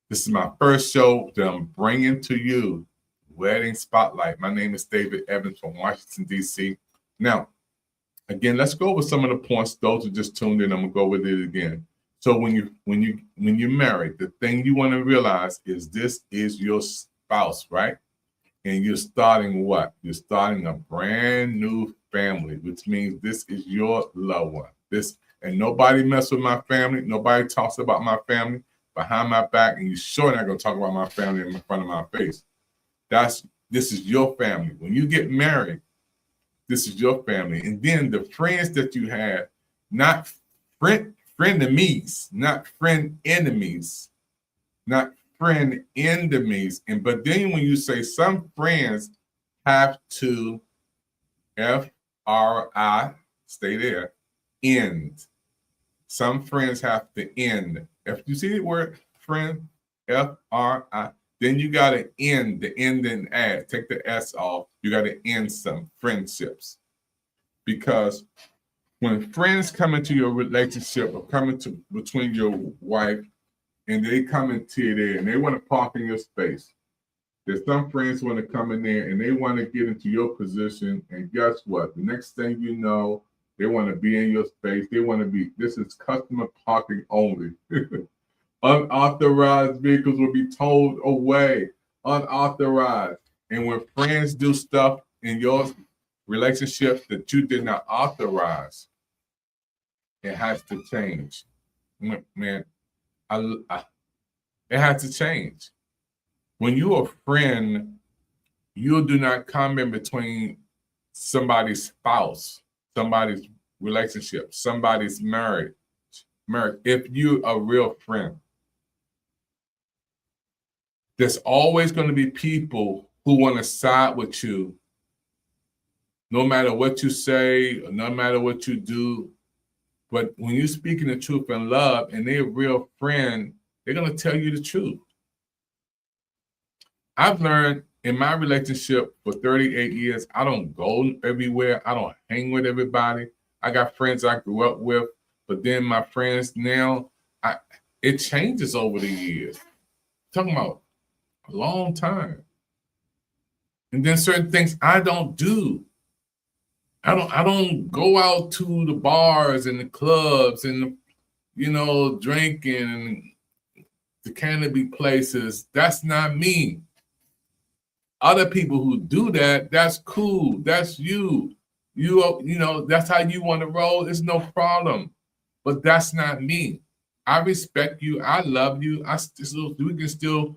This is my first show that I'm bringing to you, Wedding Spotlight. My name is David Evans from Washington, D.C. Now, again, let's go over some of the points. Those who just tuned in, I'm gonna go with it again. So when you're married, the thing you want to realize is this is your spouse, right? And you're starting what? You're starting a brand new family, which means this is your loved one. And nobody mess with my family. Nobody talks about my family behind my back, and you're sure not gonna talk about my family in front of my face. This is your family. When you get married, this is your family. And then the friends that you have, not frenemies, not friend enemies, not friend enemies. But then when you say some friends have to F-R-I, stay there, end. Some friends have to end. If you see the word friend, F-R-I, then you got to end, the end and add. Take the S off. You got to end some friendships. Because when friends come into your relationship or come into between your wife and they come into you there and they want to park in your space, there's some friends want to come in there and they want to get into your position. And guess what? The next thing you know, they want to be in your space. They want to be, this is customer parking only. Unauthorized vehicles will be towed away. Unauthorized. And when friends do stuff in your relationship that you did not authorize, it has to change. Man, it has to change. When you're a friend, you do not come in between somebody's spouse, somebody's relationship, somebody's marriage. If you're a real friend, there's always going to be people who want to side with you, no matter what you say, or no matter what you do. But when you're speaking the truth in love and they're a real friend, they're going to tell you the truth. I've learned in my relationship for 38 years, I don't go everywhere. I don't hang with everybody. I got friends I grew up with, but then my friends now, it changes over the years. I'm talking about a long time. And then certain things I don't do. I don't go out to the bars and the clubs and drinking and the cannabis places. That's not me. Other people who do that, that's cool. That's you. That's how you want to roll. It's no problem. But that's not me. I respect you. I love you. We can still,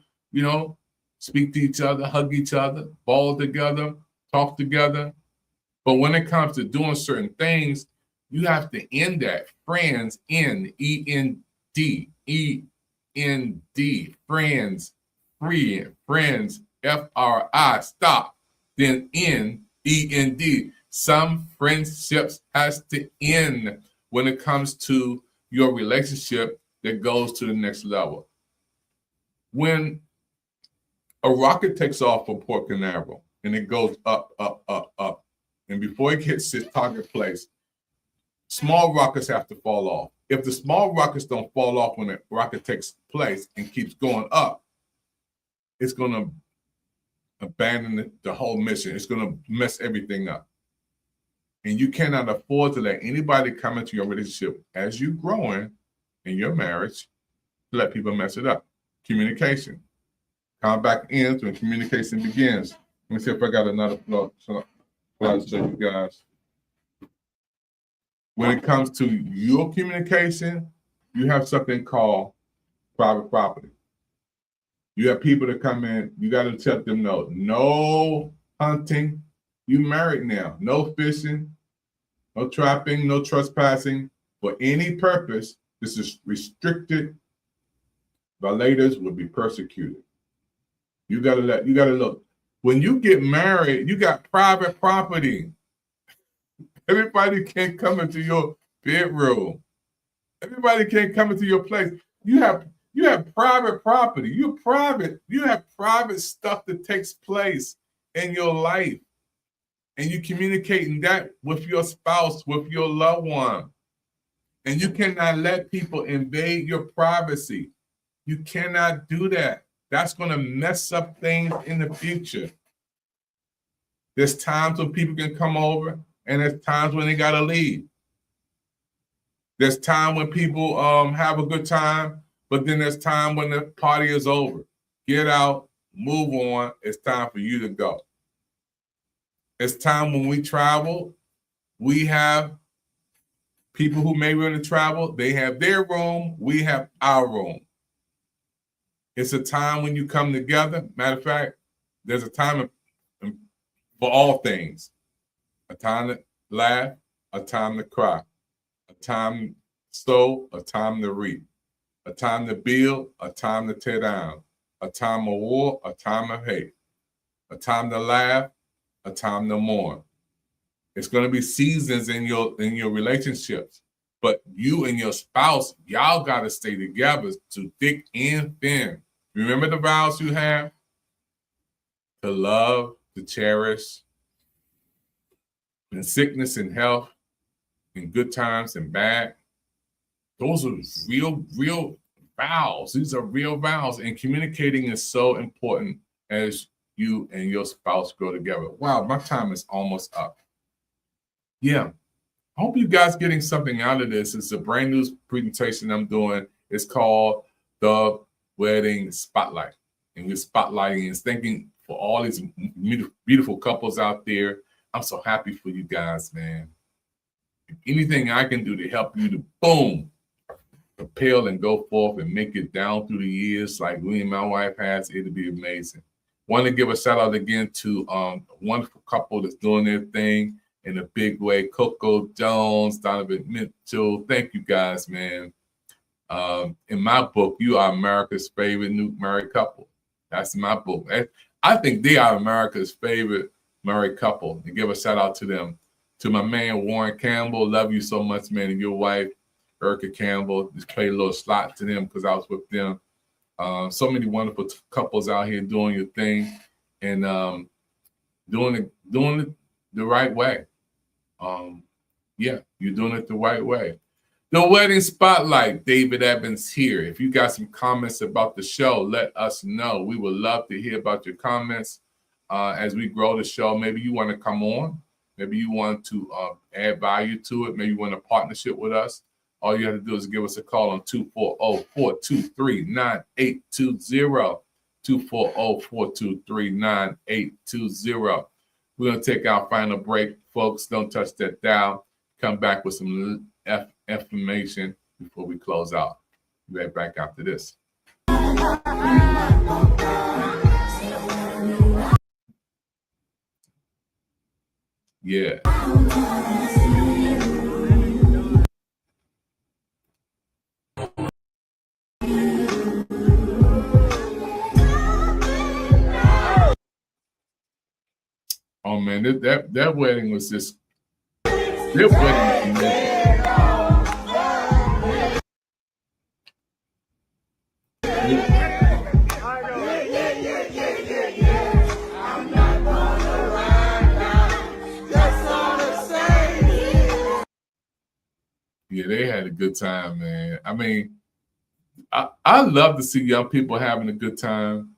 speak to each other, hug each other, ball together, talk together. But when it comes to doing certain things, you have to end that. Friends, N, E-N-D, E-N-D, friends, friends, F-R-I, stop. Then N, E-N-D. Some friendships has to end when it comes to your relationship that goes to the next level. When a rocket takes off from Port Canaveral and it goes up, up, up, up, and before it hits its target place, small rockets have to fall off. If the small rockets don't fall off when the rocket takes place and keeps going up, it's going to abandon the whole mission. It's going to mess everything up. And you cannot afford to let anybody come into your relationship as you're growing in your marriage to let people mess it up. Communication. Contact ends when communication begins. Let me see if I got another plug to show you guys. when it comes to your communication, you have something called private property. You have people that come in, you got to tell them no hunting. You married now. No fishing, no trapping, no trespassing for any purpose. This is restricted. Violators will be persecuted. You gotta look. When you get married, you got private property. Everybody can't come into your bedroom. Everybody can't come into your place. You have private property. You have private stuff that takes place in your life. And you communicating that with your spouse, with your loved one. And you cannot let people invade your privacy. You cannot do that. That's going to mess up things in the future. There's times when people can come over, and there's times when they got to leave. There's time when people have a good time, but then there's time when the party is over. Get out, move on. It's time for you to go. It's time when we travel. We have people who may want to travel. They have their room. We have our room. It's a time when you come together. Matter of fact, there's a time for all things. A time to laugh, a time to cry, a time to sow, a time to reap, a time to build, a time to tear down, a time of war, a time of hate, a time to laugh, a time to mourn. It's going to be seasons in your relationships, but you and your spouse, y'all got to stay together to thick and thin. Remember the vows you have? To love, to cherish, in sickness and health, in good times and bad. Those are real vows. These are real vows. And communicating is so important as you and your spouse grow together. Wow, my time is almost up. Yeah. I hope you guys getting something out of this. It's a brand new presentation I'm doing. It's called The Wedding Spotlight. And we're spotlighting and thanking for all these beautiful couples out there. I'm so happy for you guys, man. If anything I can do to help you to boom, propel and go forth and make it down through the years like me and my wife has, it'll be amazing. Want to give a shout out again to a wonderful couple that's doing their thing in a big way. Coco Jones, Donovan Mitchell. Thank you guys, man. In my book, you are America's favorite new married couple. That's my book. I think they are America's favorite married couple. And give a shout out to them. To my man, Warren Campbell. Love you so much, man. And your wife, Erica Campbell. Just played a little slot to them because I was with them. So many wonderful couples out here doing your thing and doing it the right way. Yeah, you're doing it the right way. The Wedding Spotlight, David Evans here. If you got some comments about the show, let us know. We would love to hear about your comments as we grow the show. Maybe you want to come on. Maybe you want to add value to it. Maybe you want a partnership with us. All you have to do is give us a call on 240-423-9820. 240-423-9820. We're going to take our final break. Folks, don't touch that dial. Come back with some information before we close out. Be right back after this. Yeah. Oh man, that wedding was just their wedding was amazing. Yeah, they had a good time, man. I mean, I love to see young people having a good time.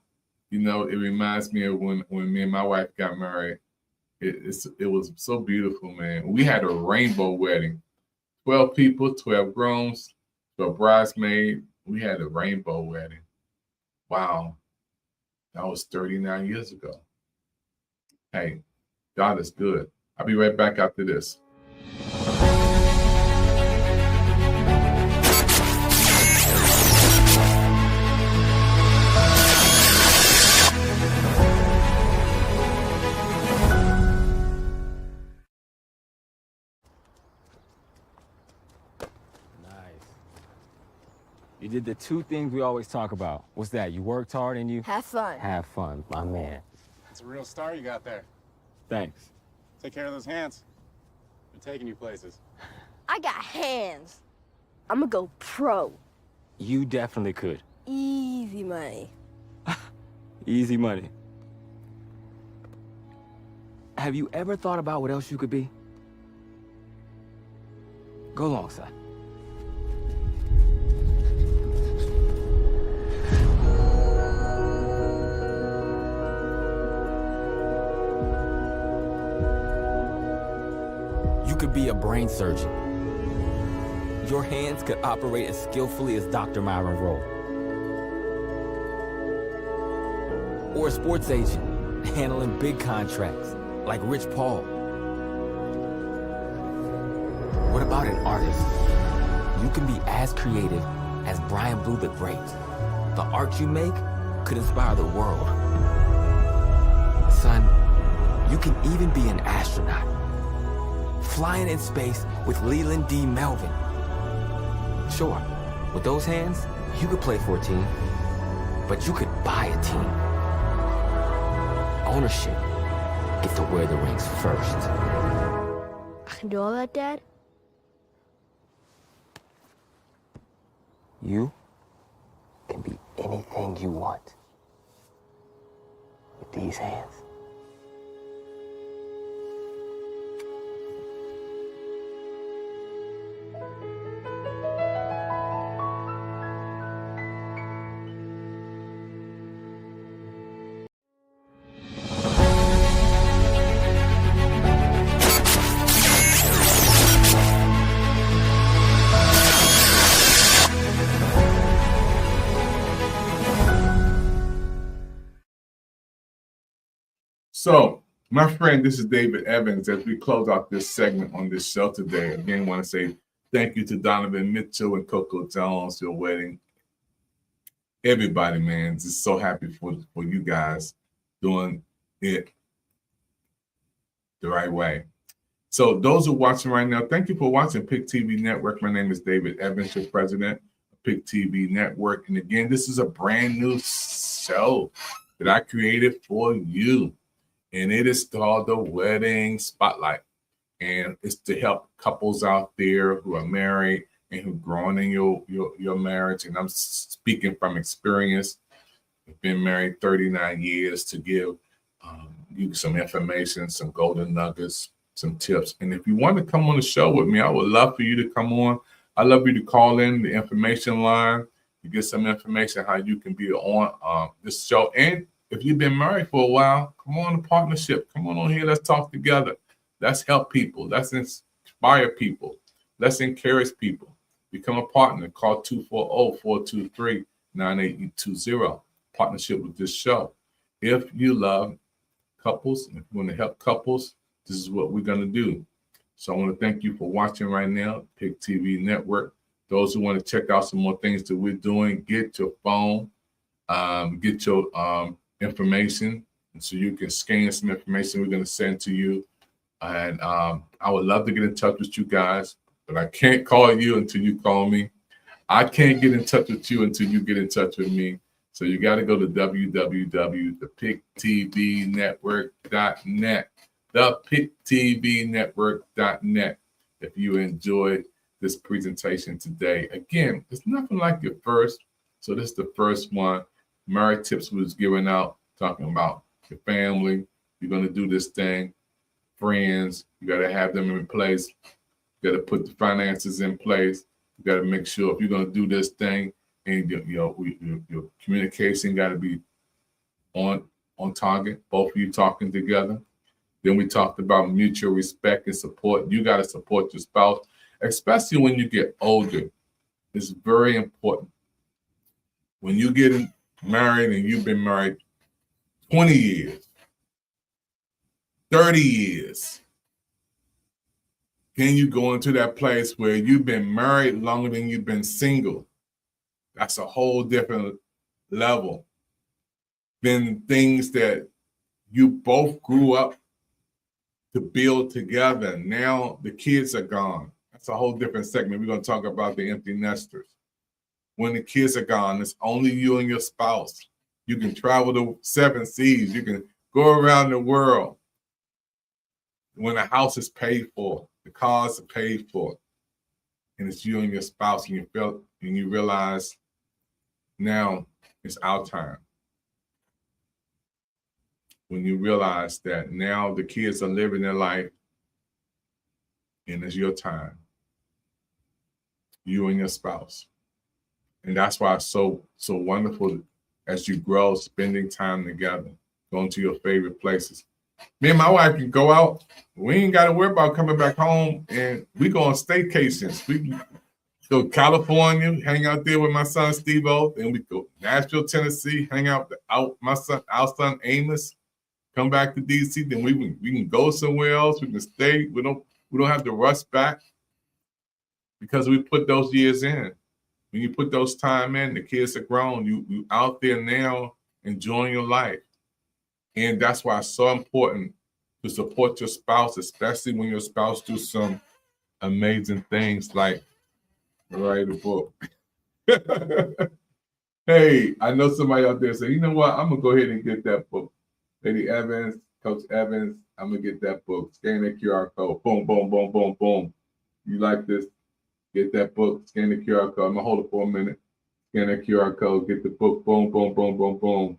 You know, it reminds me of when me and my wife got married. It was so beautiful, man. We had a rainbow wedding. 12 people, 12 grooms, 12 bridesmaids. We had a rainbow wedding. Wow. That was 39 years ago. Hey, God is good. I'll be right back after this. You did the two things we always talk about. What's that? You worked hard and you Have fun. have fun, my man. It's a real star you got there. Thanks. Take care of those hands. They're taking you places. I got hands. I'm gonna go pro. You definitely could. Easy money. Easy money. Have you ever thought about what else you could be? Go along, son. You could be a brain surgeon. Your hands could operate as skillfully as Dr. Myron Rowe. Or a sports agent, handling big contracts, like Rich Paul. What about an artist? You can be as creative as Brian Blue the Great. The art you make could inspire the world. Son, you can even be an astronaut. Flying in space with Leland D. Melvin. Sure, with those hands, you could play for a team, but you could buy a team. Ownership. Get to wear the rings first. I can do all that, Dad? You can be anything you want with these hands. So, my friend, this is David Evans. As we close out this segment on this show today, again, want to say thank you to Donovan Mitchell and Coco Jones, your wedding. Everybody, man, just so happy for you guys doing it the right way. So, those who are watching right now, thank you for watching Pick TV Network. My name is David Evans, your president of Pick TV Network. And again, this is a brand new show that I created for you. And it is called the Wedding Spotlight. And it's to help couples out there who are married and who've grown in your marriage. And I'm speaking from experience. I've been married 39 years to give you some information, some golden nuggets, some tips. And if you want to come on the show with me, I would love for you to come on. I'd love you to call in the information line to get some information how you can be on this show. And if you've been married for a while, come on a partnership. Come on here. Let's talk together. Let's help people. Let's inspire people. Let's encourage people. Become a partner. Call 240-423-9820. Partnership with this show. If you love couples, if you want to help couples, this is what we're going to do. So I want to thank you for watching right now, Pick TV Network. Those who want to check out some more things that we're doing, get your phone, get your information, and so you can scan some information we're going to send to you. And I would love to get in touch with you guys, but I can't call you until you call me. I can't get in touch with you until you get in touch with me. So you got to go to www.thepictvnetwork.net, thepictvnetwork.net. If you enjoyed this presentation today, again, it's nothing like your first. So this is the first one. Married tips was given out, talking about your family. You're going to do this thing. Friends, you got to have them in place. You got to put the finances in place. You got to make sure if you're going to do this thing, and your communication got to be on target. Both of you talking together. Then we talked about mutual respect and support. You got to support your spouse, especially when you get older. It's very important. When you get married and you've been married 20 years, 30 years, then you go into that place where you've been married longer than you've been single. That's a whole different level than things that you both grew up to build together. Now the kids are gone. That's a whole different segment. We're going to talk about the empty nesters. when the kids are gone. It's only you and your spouse. You can travel the 7 seas. You can go around the world. When the house is paid for, the cars are paid for, and it's you and your spouse, and you realize now it's our time. When you realize that now the kids are living their life, and it's your time, you and your spouse. And that's why it's so wonderful as you grow, spending time together, going to your favorite places. Me and my wife can go out. We ain't got to worry about coming back home, and we go on staycations. We go to California, hang out there with my son Steve-O, and we go Nashville, Tennessee, hang out our son Amos, come back to DC. Then we can go somewhere else. We can stay. We don't have to rush back because we put those years in. When you put those time in, the kids are grown. You out there now enjoying your life. And that's why it's so important to support your spouse, especially when your spouse do some amazing things like write a book. Hey, I know somebody out there say, you know what? I'm going to go ahead and get that book. Lady Evans, Coach Evans, I'm going to get that book. Scan that QR code. Boom, boom, boom, boom, boom. You like this? Get that book. Scan the QR code. I'm going to hold it for a minute. Scan that QR code. Get the book. Boom, boom, boom, boom, boom.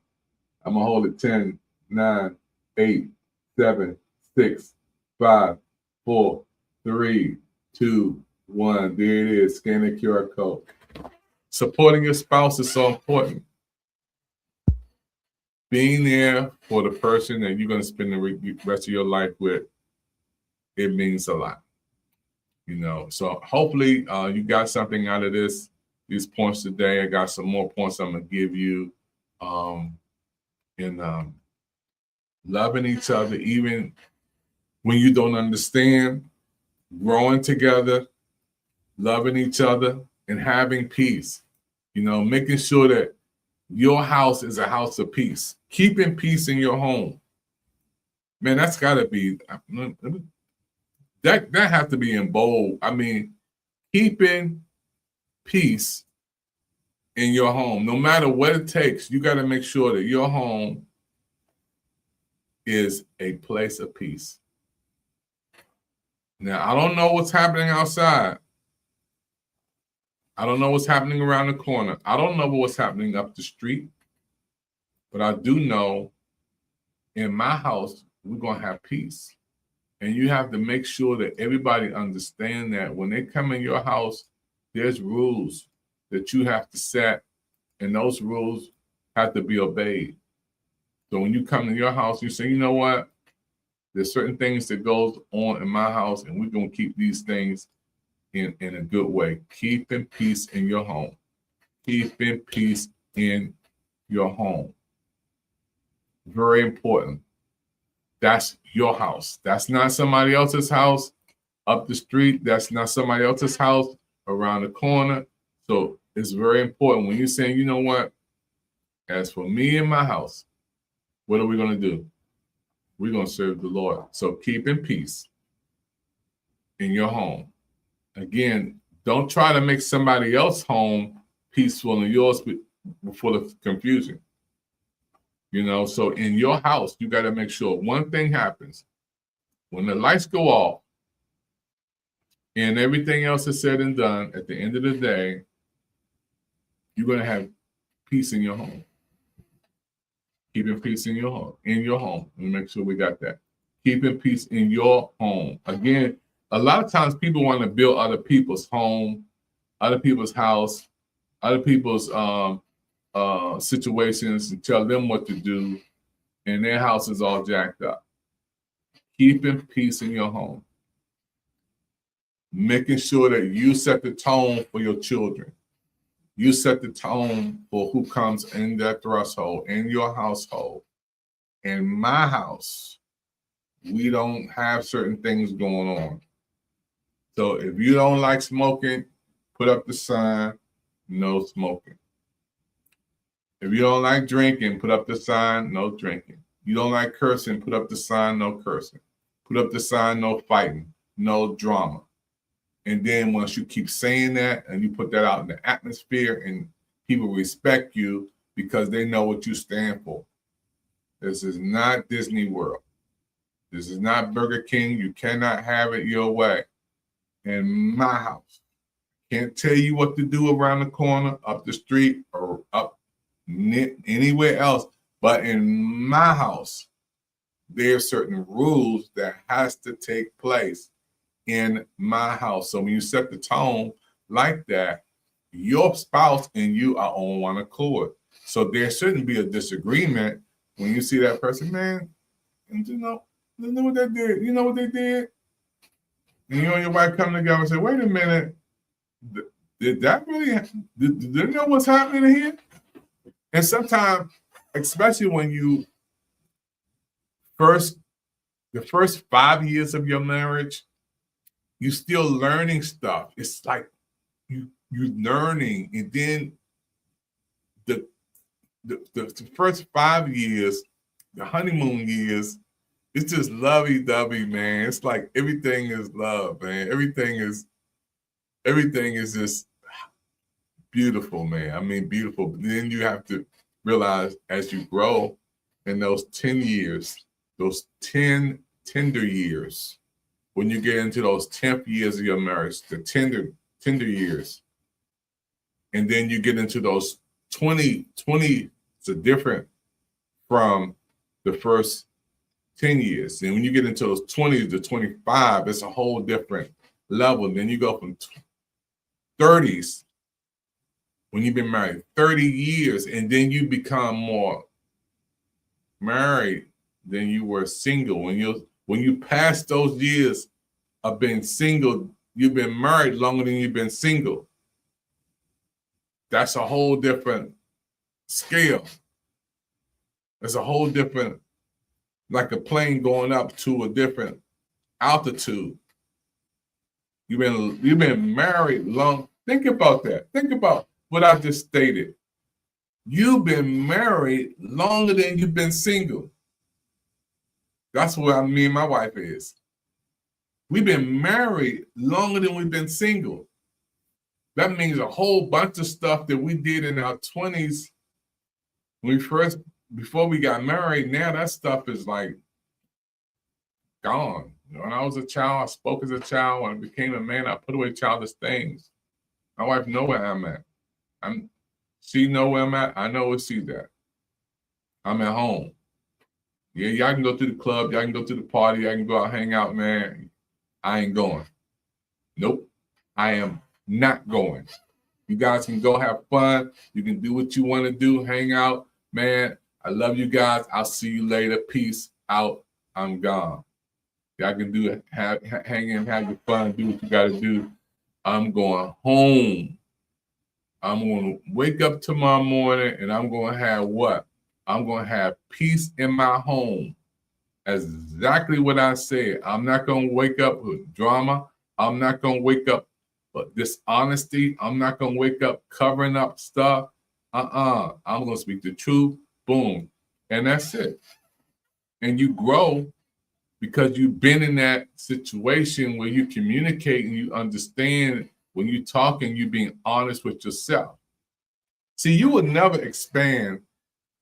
I'm going to hold it 10, 9, 8, 7, 6, 5, 4, 3, 2, 1. There it is. Scan the QR code. Supporting your spouse is so important. Being there for the person that you're going to spend the rest of your life with, it means a lot. You know, so hopefully you got something out of these points today. I got some more points I'm going to give you. Loving each other, even when you don't understand, growing together, loving each other, and having peace. You know, making sure that your house is a house of peace. Keeping peace in your home. Man, that's got to be, that has to be in bold. I mean, keeping peace in your home, no matter what it takes, you got to make sure that your home is a place of peace. Now, I don't know what's happening outside. I don't know what's happening around the corner. I don't know what's happening up the street. But I do know in my house, we're going to have peace. And you have to make sure that everybody understand that when they come in your house, there's rules that you have to set, and those rules have to be obeyed. So when you come to your house, you say, you know what? There's certain things that goes on in my house, and we're going to keep these things in a good way. Keeping peace in your home. Keeping peace in your home. Very important. That's your house. That's not somebody else's house up the street. That's not somebody else's house around the corner. So it's very important when you're saying, you know what? As for me and my house, what are we going to do? We're going to serve the Lord. So keeping peace in your home. Again, don't try to make somebody else's home peaceful and yours full of confusion. You know, so in your house, you got to make sure one thing happens. When the lights go off and everything else is said and done, at the end of the day, you're going to have peace in your home. Keeping peace in your home. In your home. Let me make sure we got that. Keeping peace in your home. Again, a lot of times people want to build other people's home, other people's house, other people's situations, and tell them what to do, and their house is all jacked up. Keeping peace in your home. Making sure that you set the tone for your children. You set the tone for who comes in that threshold, in your household. In my house, we don't have certain things going on. So if you don't like smoking, put up the sign, no smoking. If you don't like drinking, put up the sign, no drinking. You don't like cursing, put up the sign, no cursing. Put up the sign, no fighting, no drama. And then once you keep saying that and you put that out in the atmosphere and people respect you because they know what you stand for. This is not Disney World. This is not Burger King. You cannot have it your way. In my house, can't tell you what to do around the corner, up the street, or up anywhere else. But in my house, there are certain rules that has to take place in my house. So when you set the tone like that, your spouse and you are on one accord. So there shouldn't be a disagreement when you see that person, man, you know what they did? You know what they did? And you and your wife come together and say, wait a minute, did that really, did they know what's happening here? And sometimes, especially when you the first 5 years of your marriage, you're still learning stuff. It's like you're learning, and then the first 5 years, the honeymoon years, it's just lovey-dovey, man. It's like everything is love, man. Everything is just beautiful, man. I mean, beautiful. But then you have to realize as you grow in those 10 years, those 10 tender years, when you get into those 10th years of your marriage, the tender years, and then you get into those 20 is different from the first 10 years. And when you get into those 20s to 25, it's a whole different level. And then you go from 30s, when you've been married 30 years, and then you become more married than you were single. When you pass those years of being single, you've been married longer than you've been single. That's a whole different scale. It's a whole different, like a plane going up to a different altitude. You've been married long. Think about that. Think about what I just stated. You've been married longer than you've been single. That's where me and my wife is. We've been married longer than we've been single. That means a whole bunch of stuff that we did in our 20s before we got married. Now that stuff is like gone. When I was a child, I spoke as a child. When I became a man, I put away childish things. My wife knows where I'm at. She know where I'm at. I know where she's at. I'm at home. Yeah, y'all can go to the club. Y'all can go to the party. I can go out, hang out, man. I ain't going. Nope. I am not going. You guys can go have fun. You can do what you want to do. Hang out. Man, I love you guys. I'll see you later. Peace out. I'm gone. Y'all can hang in, have your fun, do what you got to do. I'm going home. I'm going to wake up tomorrow morning and I'm going to have what? I'm going to have peace in my home. That's exactly what I said. I'm not going to wake up with drama. I'm not going to wake up with dishonesty. I'm not going to wake up covering up stuff. I'm going to speak the truth. Boom. And that's it. And you grow because you've been in that situation where you communicate and you understand when you talk and you're being honest with yourself. See, you will never expand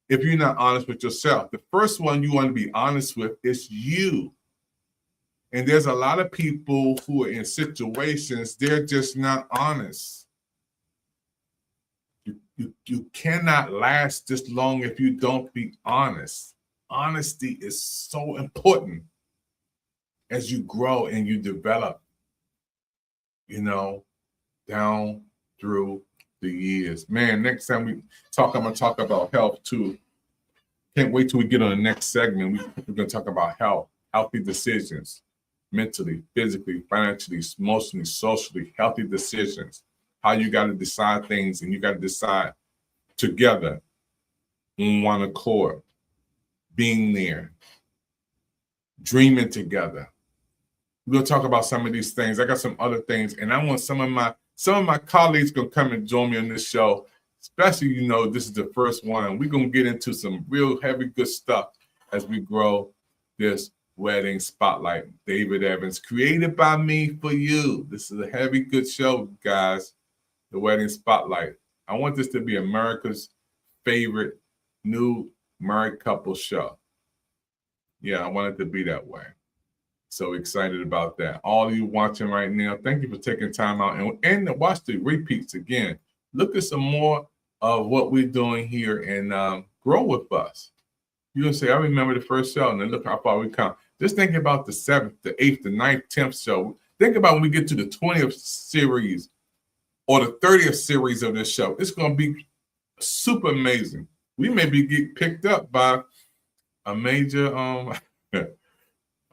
if you're not honest with yourself. The first one you want to be honest with is you. And there's a lot of people who are in situations, they're just not honest. You cannot last this long if you don't be honest. Honesty is so important as you grow and you develop, down through the years. Man, next time I'm going to talk about health too. Can't wait till we get on the next segment. We're going to talk about health, healthy decisions, mentally, physically, financially, emotionally, socially, healthy decisions, how you got to decide things and you got to decide together on one accord, being there, dreaming together. We're going to talk about some of these things. I got some other things, and I want some of my colleagues going to come and join me on this show, especially, this is the first one. We're going to get into some real heavy, good stuff as we grow this Wedding Spotlight. David Evans, created by me for you. This is a heavy, good show, guys. The Wedding Spotlight. I want this to be America's favorite new married couple show. Yeah, I want it to be that way. So excited about that. All of you watching right now, thank you for taking time out and watch the repeats again. Look at some more of what we're doing here and grow with us. You're going to say, I remember the first show, and then look how far we come. Just think about the 7th, the 8th, the 9th, 10th show. Think about when we get to the 20th series or the 30th series of this show. It's going to be super amazing. We may be get picked up by a major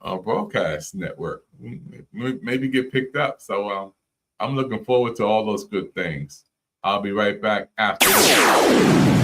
broadcast network. We maybe get picked up. So I'm looking forward to all those good things. I'll be right back after this.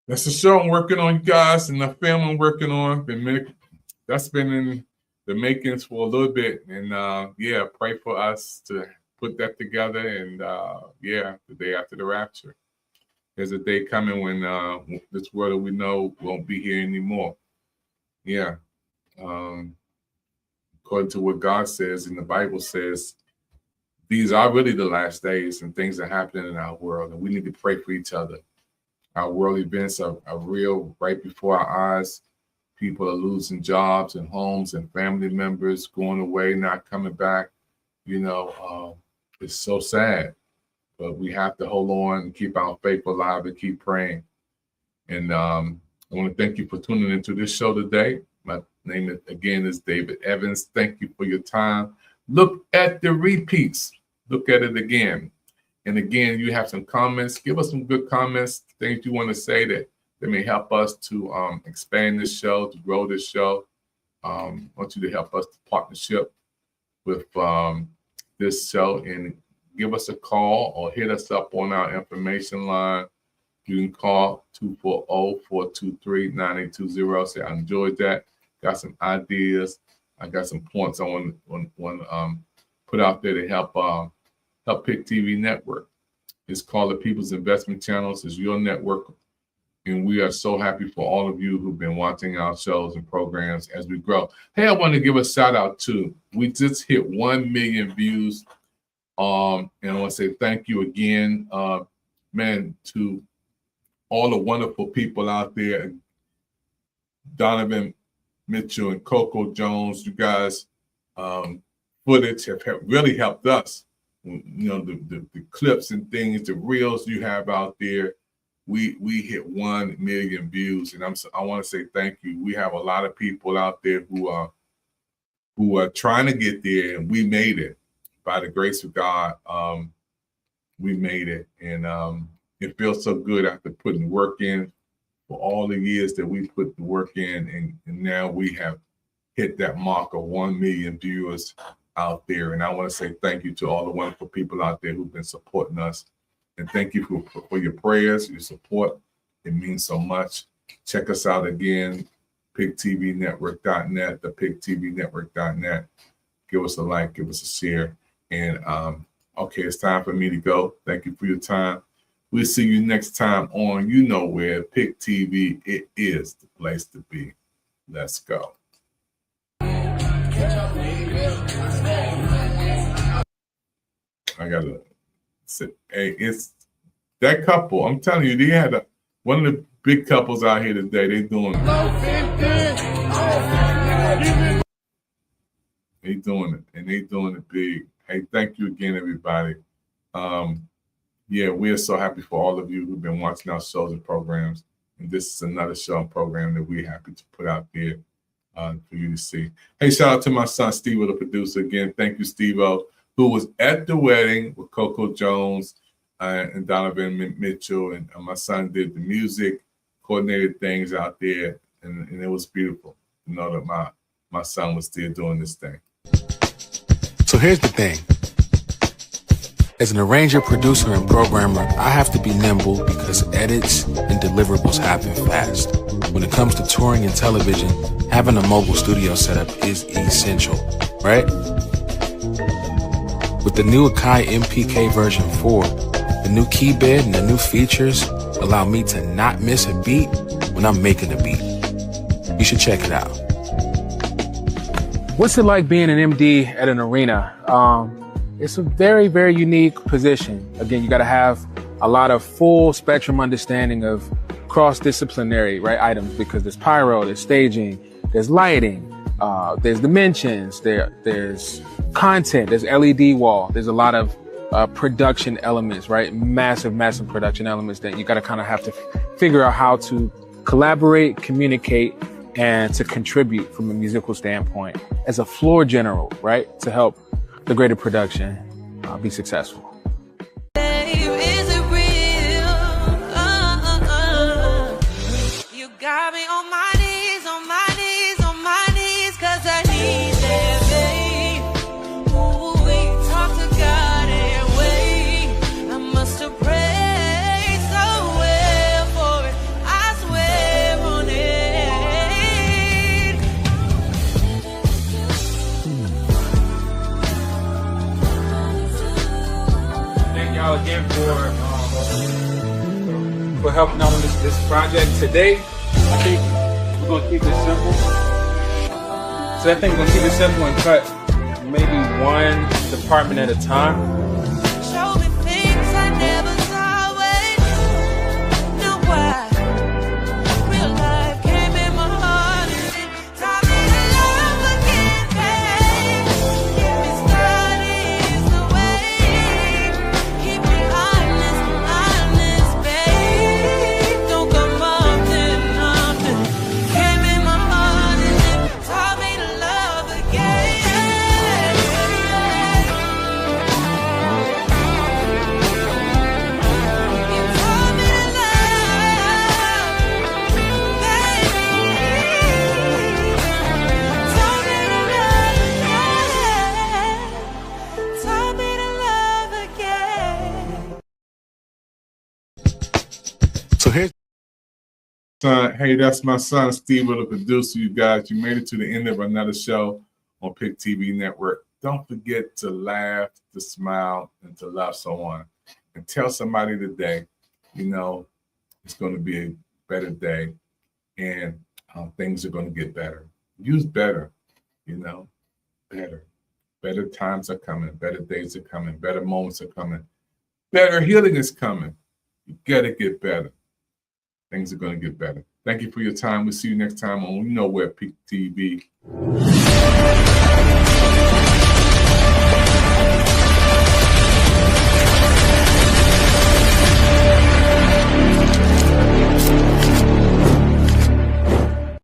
That's the show I'm working on, you guys, and the film I'm working on. That's been in the makings for a little bit, and yeah, pray for us to put that together. And yeah, the day after the rapture, there's a day coming when this world that we know won't be here anymore. Yeah, according to what God says and the Bible says, these are really the last days, and things are happening in our world, and we need to pray for each other. Our world events are real right before our eyes. People are losing jobs and homes and family members going away, not coming back. You know, it's so sad, but we have to hold on and keep our faith alive and keep praying. And I want to thank you for tuning into this show today. My name again is David Evans. Thank you for your time. Look at the repeats. Look at it again. And again, you have some comments. Give us some good comments, things you want to say that may help us to expand this show, to grow this show. I want you to help us to partnership with this show and give us a call or hit us up on our information line. You can call 240-423-9820. Say, I enjoyed that. Got some ideas. I got some points I want to put out there to help Pick TV Network. It's called the People's Investment Channels. It's your network. And we are so happy for all of you who've been watching our shows and programs as we grow. Hey, I want to give a shout out to, we just hit 1 million views. And I want to say thank you again, man, to all the wonderful people out there. Donovan Mitchell and Coco Jones, you guys, footage have really helped us. You know, the clips and things, the reels you have out there, we hit 1 million views, and I want to say thank you. We have a lot of people out there who are trying to get there, and we made it by the grace of God. We made it, and it feels so good after putting work in for all the years that we put the work in, and now we have hit that mark of 1 million viewers out there. And I want to say thank you to all the wonderful people out there who've been supporting us. And thank you for your prayers, your support. It means so much. Check us out again, pigtvnetwork.net, the pigtvnetwork.net. Give us a like, give us a share. And okay, it's time for me to go. Thank you for your time. We'll see you next time on, you know where, Pick TV. It is the place to be. Let's go. I gotta say, hey, it's that couple. I'm telling you, they had one of the big couples out here today. They doing it. They doing it, and they doing it big. Hey, thank you again, everybody. Yeah, we are so happy for all of you who've been watching our shows and programs. And this is another show and program that we're happy to put out there for you to see. Hey, shout out to my son, Steve, the producer. Again, thank you, Steve-O, who was at the wedding with Coco Jones and Donovan Mitchell. And my son did the music, coordinated things out there. And it was beautiful to know that my son was still doing this thing. So here's the thing. As an arranger, producer, and programmer, I have to be nimble because edits and deliverables happen fast. When it comes to touring and television, having a mobile studio setup is essential, right? With the new Akai MPK version 4, the new key bed and the new features allow me to not miss a beat when I'm making a beat. You should check it out. What's it like being an MD at an arena? It's a very, very unique position. Again, you got to have a lot of full spectrum understanding of cross-disciplinary items, because there's pyro, there's staging, there's lighting, there's dimensions, there's content, there's LED wall, there's a lot of production elements, right? Massive production elements that you got to kind of have to figure out how to collaborate, communicate, and to contribute from a musical standpoint as a floor general, right? To help the greater production be successful. You got me on my knees, on my knees, on my knees, 'cause I need that, babe. Ooh, we talk to God and wait. I must have prayed so well for it. I swear on it. Thank y'all again for helping out on this project today. I think we're gonna keep it simple. So I think we're gonna keep it simple and cut maybe one department at a time. Show me things I never saw. Wait, know why? Real life came in my heart and it taught me to love again, babe. Keep me started the way. Keep me honest, babe. Don't come up to nothing. Came in my heart and it taught me to love again. So here's Hey, that's my son, Steve, the producer. You guys, you made it to the end of another show on Pick TV Network. Don't forget to laugh, to smile, and to love someone. And tell somebody today, it's going to be a better day, and things are going to get better. Use better, better. Better times are coming. Better days are coming. Better moments are coming. Better healing is coming. You got to get better. Things are going to get better. Thank you for your time. We'll see you next time on Pick TV.